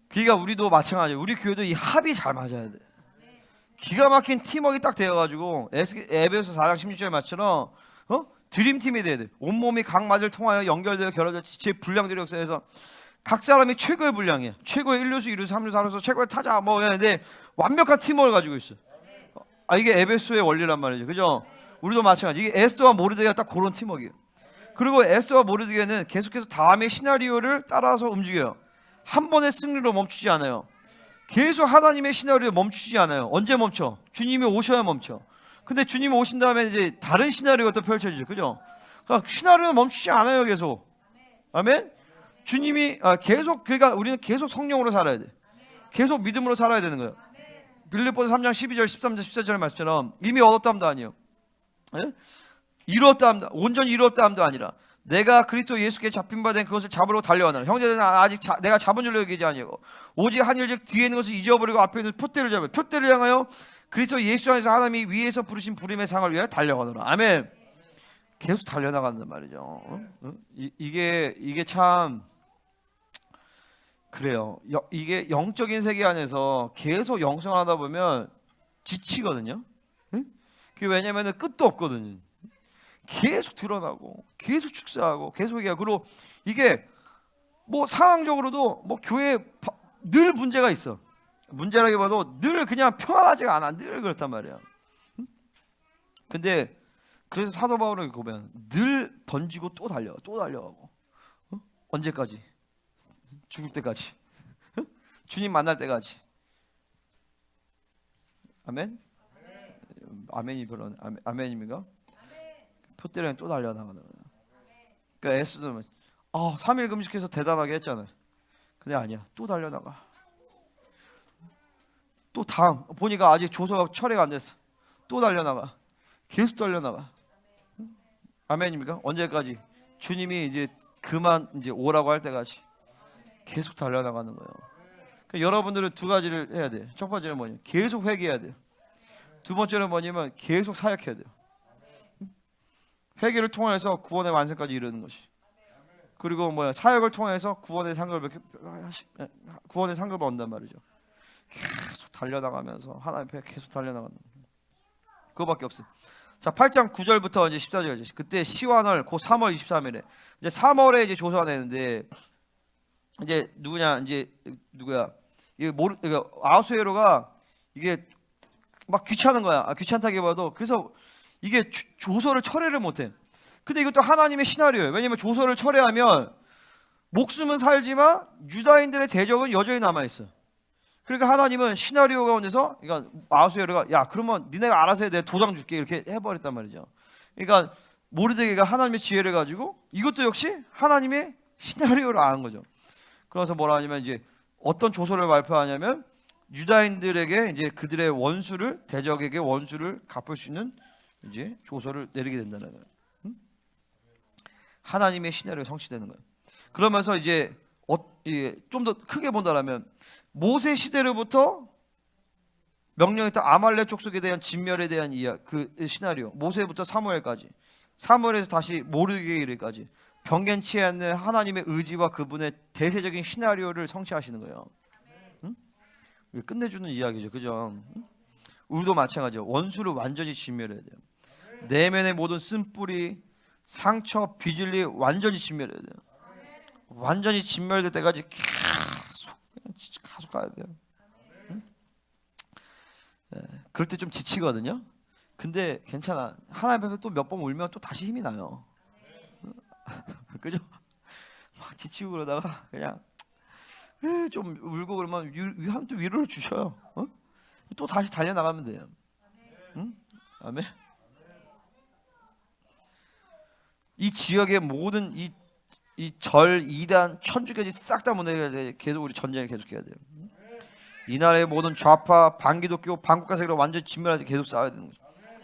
그러니까 우리도 마찬가지야. 우리 교회도 이 합이 잘 맞아야 돼. 기가 막힌 팀워크가 딱 되어가지고 에베소 4장 16절 말처럼 드림팀이 돼야 돼. 온몸이 각 마디를 통하여 연결되어 결합되어 지체의 분량들의 역사에서 각 사람이 최고의 분량이야. 최고의 1루수, 2루수, 3루수, 4루수, 최고의 타자 뭐 이런데 완벽한 팀워크를 가지고 있어. 이게 에베소의 원리란 말이죠. 그죠? 우리도 마찬가지. 이게 에스더와 모르드게가 딱 그런 팀워크예요. 그리고 에스더와 모르드게는 계속해서 다음의 시나리오를 따라서 움직여요. 한 번의 승리로 멈추지 않아요. 계속 하나님의 시나리오에 멈추지 않아요. 언제 멈춰? 주님이 오셔야 멈춰. 근데 주님이 오신 다음에 이제 다른 시나리오가 또 펼쳐지죠. 그죠? 그러니까 시나리오는 멈추지 않아요. 계속. 아멘? 주님이 계속, 그러니까 우리는 계속 성령으로 살아야 돼. 계속 믿음으로 살아야 되는 거예요. 빌립보서 3장 12절 13절 14절 말씀처럼 이미 얻었다함도 아니에요. 예? 이루었다함도, 온전히 이루었다함도 아니라 내가 그리스도 예수께 잡힌 바 된 그것을 잡으러 달려가노라. 형제들은 아직 내가 잡은 줄로 여기지 아니하고 오직 한 일 즉 뒤에 있는 것을 잊어버리고 앞에 있는 표대를 잡아요. 표대를 향하여 그리스도 예수 안에서 하나님이 위에서 부르신 부름의 상을 위하여 달려가노라. 아멘. 계속 달려나간단 말이죠. 이게 참 그래요. 이게 영적인 세계 안에서 계속 영성하다 보면 지치거든요. 그게 왜냐면은 끝도 없거든요. 계속 드러나고 계속 축사하고 계속 얘기하고, 그리고 이게 뭐 상황적으로도 뭐 교회에 늘 문제가 있어. 문제라기보다도 늘 그냥 평안하지가 않아. 늘 그렇단 말이야. 근데 그래서 사도 바울은 보면 늘 던지고 또 달려, 또 달려가고. 언제까지? 죽을 때까지. 주님 만날 때까지. 아멘? 아멘이 별로 아멘입니까? 표대로는 또 달려나가는 거예요. 그러니까 에스더는 3일 금식해서 대단하게 했잖아요. 근데 아니야. 또 달려나가. 또 다음 보니까 아직 조서가 철회가 안 됐어. 또 달려나가. 계속 달려나가. 아멘입니까? 언제까지? 주님이 이제 그만 이제 오라고 할 때까지 계속 달려나가는 거예요. 그러니까 여러분들은 두 가지를 해야 돼. 첫 번째는 뭐냐면 계속 회개해야 돼요. 두 번째는 뭐냐면 계속 사역해야 돼요. 회개를 통해서 구원의 완성까지 이르는 것이. 그리고 사역을 통해서 구원의 상급을 얻는단 말이죠. 계속 달려나가면서 하나님 앞에 계속 달려나가는 거예요. 그거밖에 없어요. 자, 8장 9절부터 이제 14절까지. 그때 시완월 곧 3월 23일에 이제 3월에 이제 조서가 내는데 이제 누구야? 이게 아하수에로가 이게 막 귀찮은 거야. 귀찮다기보다도 그래서 이게 조서를 철회를 못해. 근데 이것도 하나님의 시나리오예요. 왜냐면 조서를 철회하면 목숨은 살지만 유다인들의 대적은 여전히 남아있어. 그러니까 하나님은 시나리오 가운데서, 그러니까 아하수에로가 야 그러면 니네가 알아서 해, 내가 도장 줄게 이렇게 해버렸단 말이죠. 그러니까 모르드게가 하나님의 지혜를 가지고 이것도 역시 하나님의 시나리오를 아는 거죠. 그래서 뭐라 하냐면 이제 어떤 조서를 발표하냐면 유다인들에게 이제 그들의 원수를, 대적에게 원수를 갚을 수 있는 이제 조서를 내리게 된다는 거예요. 하나님의 시나리오가 성취되는 거예요. 그러면서 이제 좀 더 크게 본다라면 모세 시대로부터 명령했던 아말렉 족속에 대한 진멸에 대한 그 시나리오, 모세부터 사무엘까지, 사무엘에서 다시 모르드게에 이르기까지 변변치 않는 하나님의 의지와 그분의 대세적인 시나리오를 성취하시는 거예요. 끝내주는 이야기죠, 그죠? 우리도 마찬가지죠. 원수를 완전히 진멸해야 돼요. 내면의 모든 쓴뿌리, 상처, 비질리 완전히 진멸해야 돼요. 완전히 진멸될 때까지 계속 가야 돼요. 그럴 때 좀 지치거든요. 근데 괜찮아. 하나님 앞에 또 몇 번 울면 또 다시 힘이 나요. 그죠? 막 지치고 그러다가 그냥 좀 울고 그러면 또 위로를 주셔요. 또 다시 달려나가면 돼요. 아멘. 이 지역의 모든 이 절, 이단, 천주교지 싹 다 무너져야 돼. 계속 우리 전쟁을 계속해야 돼요. 이 나라의 모든 좌파, 반기독교, 반국가 세력을 완전히 진멸할 때 계속 싸워야 되는 거죠.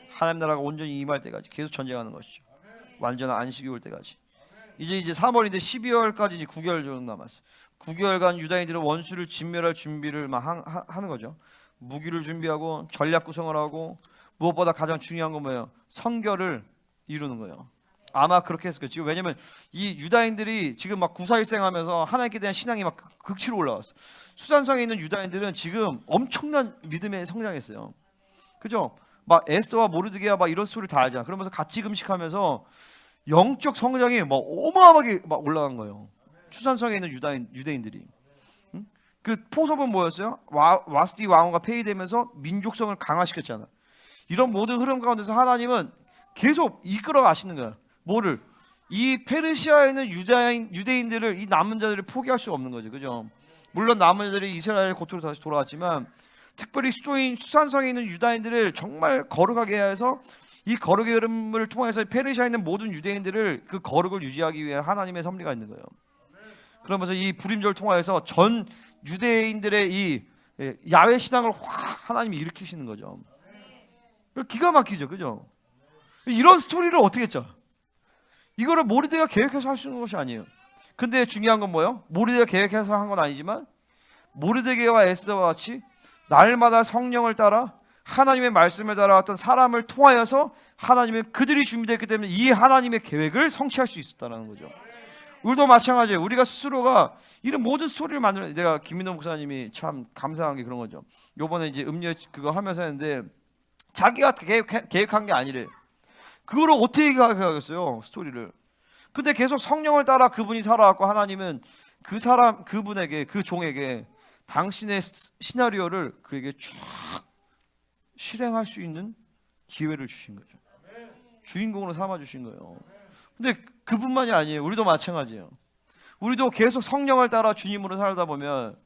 하나님 나라가 온전히 임할 때까지 계속 전쟁하는 것이죠. 완전한 안식이 올 때까지. 이제 3월인데 12월까지 이제 9개월 정도 남았어. 9개월간 유다인들은 원수를 진멸할 준비를 막 하는 거죠. 무기를 준비하고 전략 구성을 하고 무엇보다 가장 중요한 건 뭐예요? 성결을 이루는 거예요. 아마 그렇게 했을 거예요. 지금 왜냐면 이 유다인들이 지금 막 구사일생하면서 하나님께 대한 신앙이 막 극치로 올라왔어. 수산성에 있는 유다인들은 지금 엄청난 믿음에 성장했어요. 그죠? 막 에스더와 모르드게와 막 이런 소리를 다 알잖아. 그러면서 같이 금식하면서 영적 성장이 막 어마어마하게 막 올라간 거예요. 수산성에 있는 유대인들이. 그 포섭은 뭐였어요? 와스디 왕후가 폐위되면서 민족성을 강화시켰잖아. 이런 모든 흐름 가운데서 하나님은 계속 이끌어 가시는 거야. 뭐를? 이 페르시아에 있는 유대인들을, 이 남은 자들을 포기할 수 없는 거죠. 그죠? 물론 남은 자들이 이스라엘 고토로 다시 돌아왔지만 특별히 수도인 수산성에 있는 유다인들을 정말 거룩하게 해서 이 거룩의 흐름을 통해서 페르시아에 있는 모든 유대인들을 그 거룩을 유지하기 위해 하나님의 섭리가 있는 거예요. 그러면서 이 불임절을 통해서 전 유대인들의 이 야훼 신앙을 확 하나님이 일으키시는 거죠. 기가 막히죠, 그죠? 이런 스토리를 어떻게 짜? 이거를 모르드가 계획해서 할 수 있는 것이 아니에요. 근데 중요한 건 뭐예요? 모르드가 계획해서 한 건 아니지만 모르드게와 에스더와 같이 날마다 성령을 따라 하나님의 말씀을 따라왔던 사람을 통하여서 하나님의 그들이 준비됐기 때문에 이 하나님의 계획을 성취할 수 있었다는 거죠. 우리도 마찬가지예요. 우리가 스스로가 이런 모든 스토리를 만들어. 내가 김민호 목사님이 참 감사한 게 그런 거죠. 요번에 이제 음료 그거 하면서 했는데 자기가 계획한 게 아니래. 그거를 어떻게 계획하겠어요, 스토리를. 근데 계속 성령을 따라 그분이 살아왔고 하나님은 그 사람, 그분에게, 그 종에게 당신의 시나리오를 그에게 쭉 실행할 수 있는 기회를 주신 거죠. 주인공으로 삼아 주신 거예요. 근데 그분만이 아니에요. 우리도 마찬가지예요. 우리도 계속 성령을 따라 주님으로 살다 보면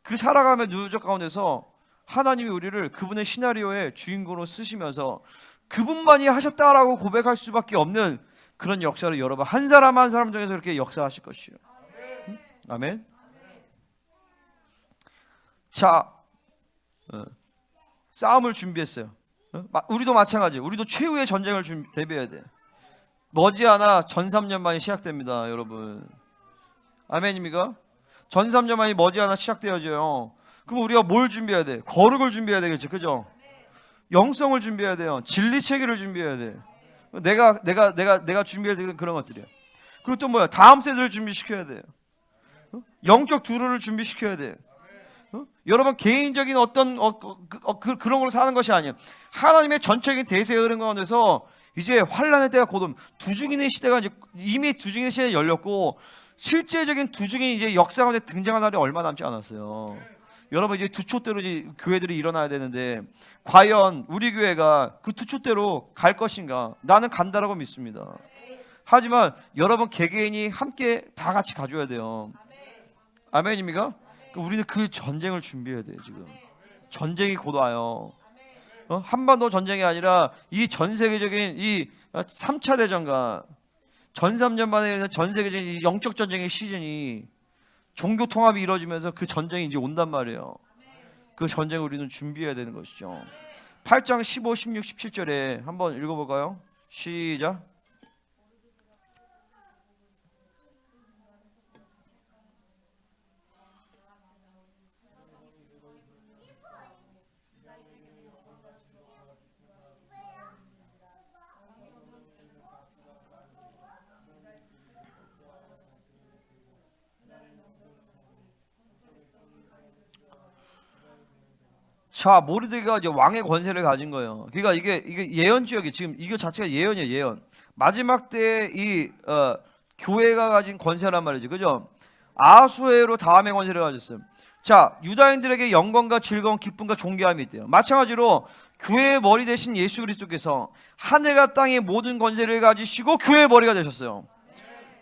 그 살아가는 누적 가운데서 하나님이 우리를 그분의 시나리오의 주인공으로 쓰시면서 그분만이 하셨다라고 고백할 수밖에 없는 그런 역사를 여러분 한 사람 한 사람 중에서 이렇게 역사하실 것이에요. 응? 아멘. 자, 싸움을 준비했어요. 우리도 마찬가지예요. 우리도 최후의 전쟁을 대비해야 돼. 머지않아 전 3년만이 시작됩니다, 여러분. 아멘입니까? 전 3년만이 머지않아 시작되어져요. 그럼 우리가 뭘 준비해야 돼? 거룩을 준비해야 되겠죠, 그죠? 영성을 준비해야 돼요. 진리 체계를 준비해야 돼. 내가 준비해야 되는 그런 것들이에요. 그리고 또 뭐야? 다음 세대를 준비시켜야 돼요. 영적 두루를 준비시켜야 돼요. 여러분 개인적인 어떤 그런 걸로 사는 것이 아니에요. 하나님의 전적인 대세의 흐름 가운데서 이제 환란의 때가 곧 두중인의 시대가 이미 두중인의 시대가 열렸고 실제적인 두중인이 이제 역사 가운데 등장한 날이 얼마 남지 않았어요. 여러분 이제 두초대로 이제 교회들이 일어나야 되는데 과연 우리 교회가 그 두초대로 갈 것인가? 나는 간다라고 믿습니다. 하지만 여러분 개개인이 함께 다 같이 가줘야 돼요. 아멘입니까? 우리는 그 전쟁을 준비해야 돼요. 지금 전쟁이 곧 와요. 한반도 전쟁이 아니라 이 전 세계적인 이 3차 대전과 전 3년 만에 전 세계적인 이 영적 전쟁의 시즌이 종교 통합이 이루어지면서 그 전쟁이 이제 온단 말이에요. 그 전쟁을 우리는 준비해야 되는 것이죠. 8장 15, 16, 17절에 한번 읽어볼까요? 시작. 자, 모르드게가 이제 왕의 권세를 가진 거예요. 그러니까 이게 예언 지역이 지금 이거 자체가 예언이에요, 예언. 마지막 때에 이 교회가 가진 권세란 말이죠, 그죠? 아수에로 다음에 권세를 가졌어요. 자, 유다인들에게 영광과 즐거움, 기쁨과 존귀함이 있대요. 마찬가지로 교회의 머리 대신 예수 그리스도께서 하늘과 땅의 모든 권세를 가지시고 교회의 머리가 되셨어요.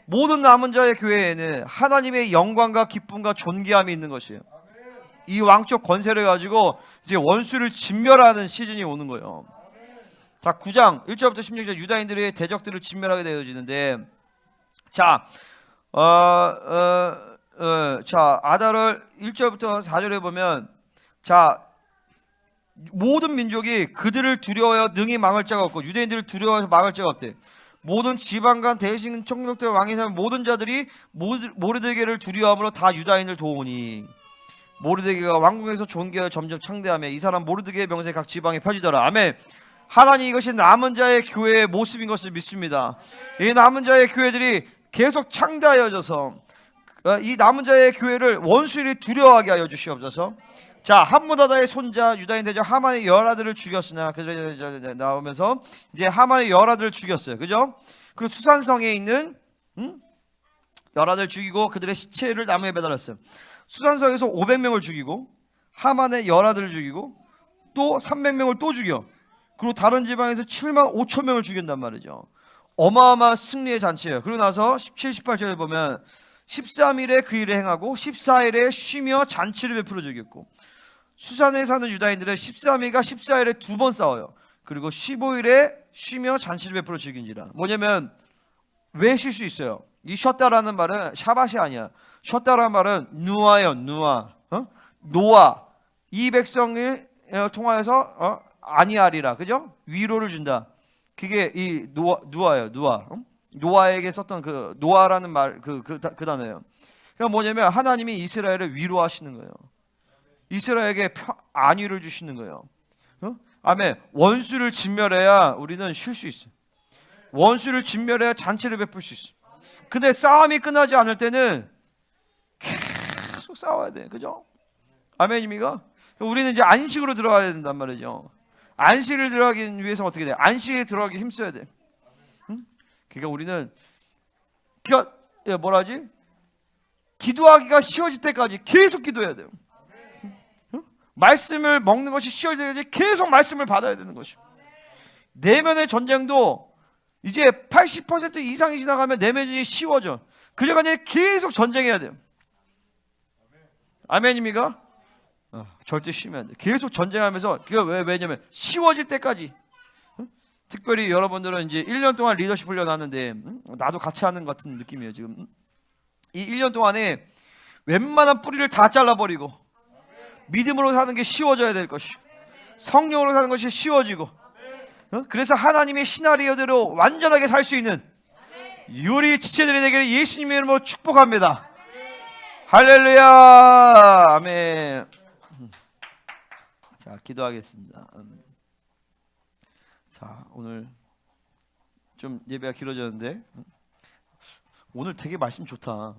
모든 남은 자의 교회에는 하나님의 영광과 기쁨과 존귀함이 있는 것이에요. 이 왕적 권세를 가지고 이제 원수를 진멸하는 시즌이 오는 거예요. 자, 9장 1절부터 16절 유다인들의 대적들을 진멸하게 되어지는데 자, 자 아달월 1절부터 4절에 보면 자 모든 민족이 그들을 두려워하여 능히 막을 자가 없고 유대인들을 두려워해서 막을 자가 없대. 모든 지방간 대신 총독들 왕이 사 모든 자들이 모르드게를 두려워함으로 다 유다인을 도우니 모르드게가 왕궁에서 존귀하여 점점 창대하며 이 사람 모르드게의 명성이 각 지방에 펴지더라. 아멘. 하나님 이것이 남은 자의 교회의 모습인 것을 믿습니다. 이 남은 자의 교회들이 계속 창대하여져서 이 남은 자의 교회를 원수들이 두려워하게 하여 주시옵소서. 자, 함므다다의 손자 유다인 대적 하만의 열아들을 죽였으나 그래서 나오면서 이제 하만의 열아들을 죽였어요. 그죠? 그리고 수산성에 있는 열아들 죽이고 그들의 시체를 나무에 매달았어요. 수산성에서 500명을 죽이고 하만의 열아들을 죽이고 또 300명을 또 죽여. 그리고 다른 지방에서 7만 5천 명을 죽인단 말이죠. 어마어마한 승리의 잔치예요. 그리고 나서 17, 18절에 보면 13일에 그 일을 행하고 14일에 쉬며 잔치를 베풀어 주겠고 수산에 사는 유다인들은 13일과 14일에 두 번 싸워요. 그리고 15일에 쉬며 잔치를 베풀어 즐긴지라. 뭐냐면 왜 쉴 수 있어요? 이 쉬었다라는 말은 샤밧이 아니야. 쉬었다라는 말은 누아예요. 누아. 노아. 이 백성을 통하여서 아니하리라. 그죠? 위로를 준다. 그게 이 누아예요. 누아. 노아에게 썼던 그 노아라는 말 그 단어예요. 그러니까 뭐냐면 하나님이 이스라엘을 위로하시는 거예요. 이스라엘에게 안위를 주시는 거예요. 아멘. 원수를 진멸해야 우리는 쉴 수 있어요. 원수를 진멸해야 잔치를 베풀 수 있어요. 근데 싸움이 끝나지 않을 때는 계속 싸워야 돼. 그죠? 아멘입니까? 우리는 이제 안식으로 들어가야 된단 말이죠. 안식을 들어가기 위해서 어떻게 돼? 안식에 들어가기 힘써야 돼. 그러니까 우리는 뭐라지? 기도하기가 쉬워질 때까지 계속 기도해야 돼요. 말씀을 먹는 것이 쉬워질 때까지 계속 말씀을 받아야 되는 것이요. 내면의 전쟁도 이제 80% 이상이 지나가면 내면이 쉬워져. 그래가 아니라 계속 전쟁해야 돼요. 아멘입니까? 절대 쉬면 안 돼. 계속 전쟁하면서 왜냐면 쉬워질 때까지. 특별히 여러분들은 이제 1년 동안 리더십 훈련하는데 나도 같이 하는 것 같은 느낌이에요. 지금 이 1년 동안에 웬만한 뿌리를 다 잘라버리고 믿음으로 사는 게 쉬워져야 될 것이고 성령으로 사는 것이 쉬워지고 그래서 하나님의 시나리오대로 완전하게 살 수 있는 우리 지체들이 되기를 예수님의 이름으로 축복합니다. 할렐루야. 아멘. 자, 기도하겠습니다. 자, 오늘 좀 예배가 길어졌는데 오늘 되게 말씀 좋다.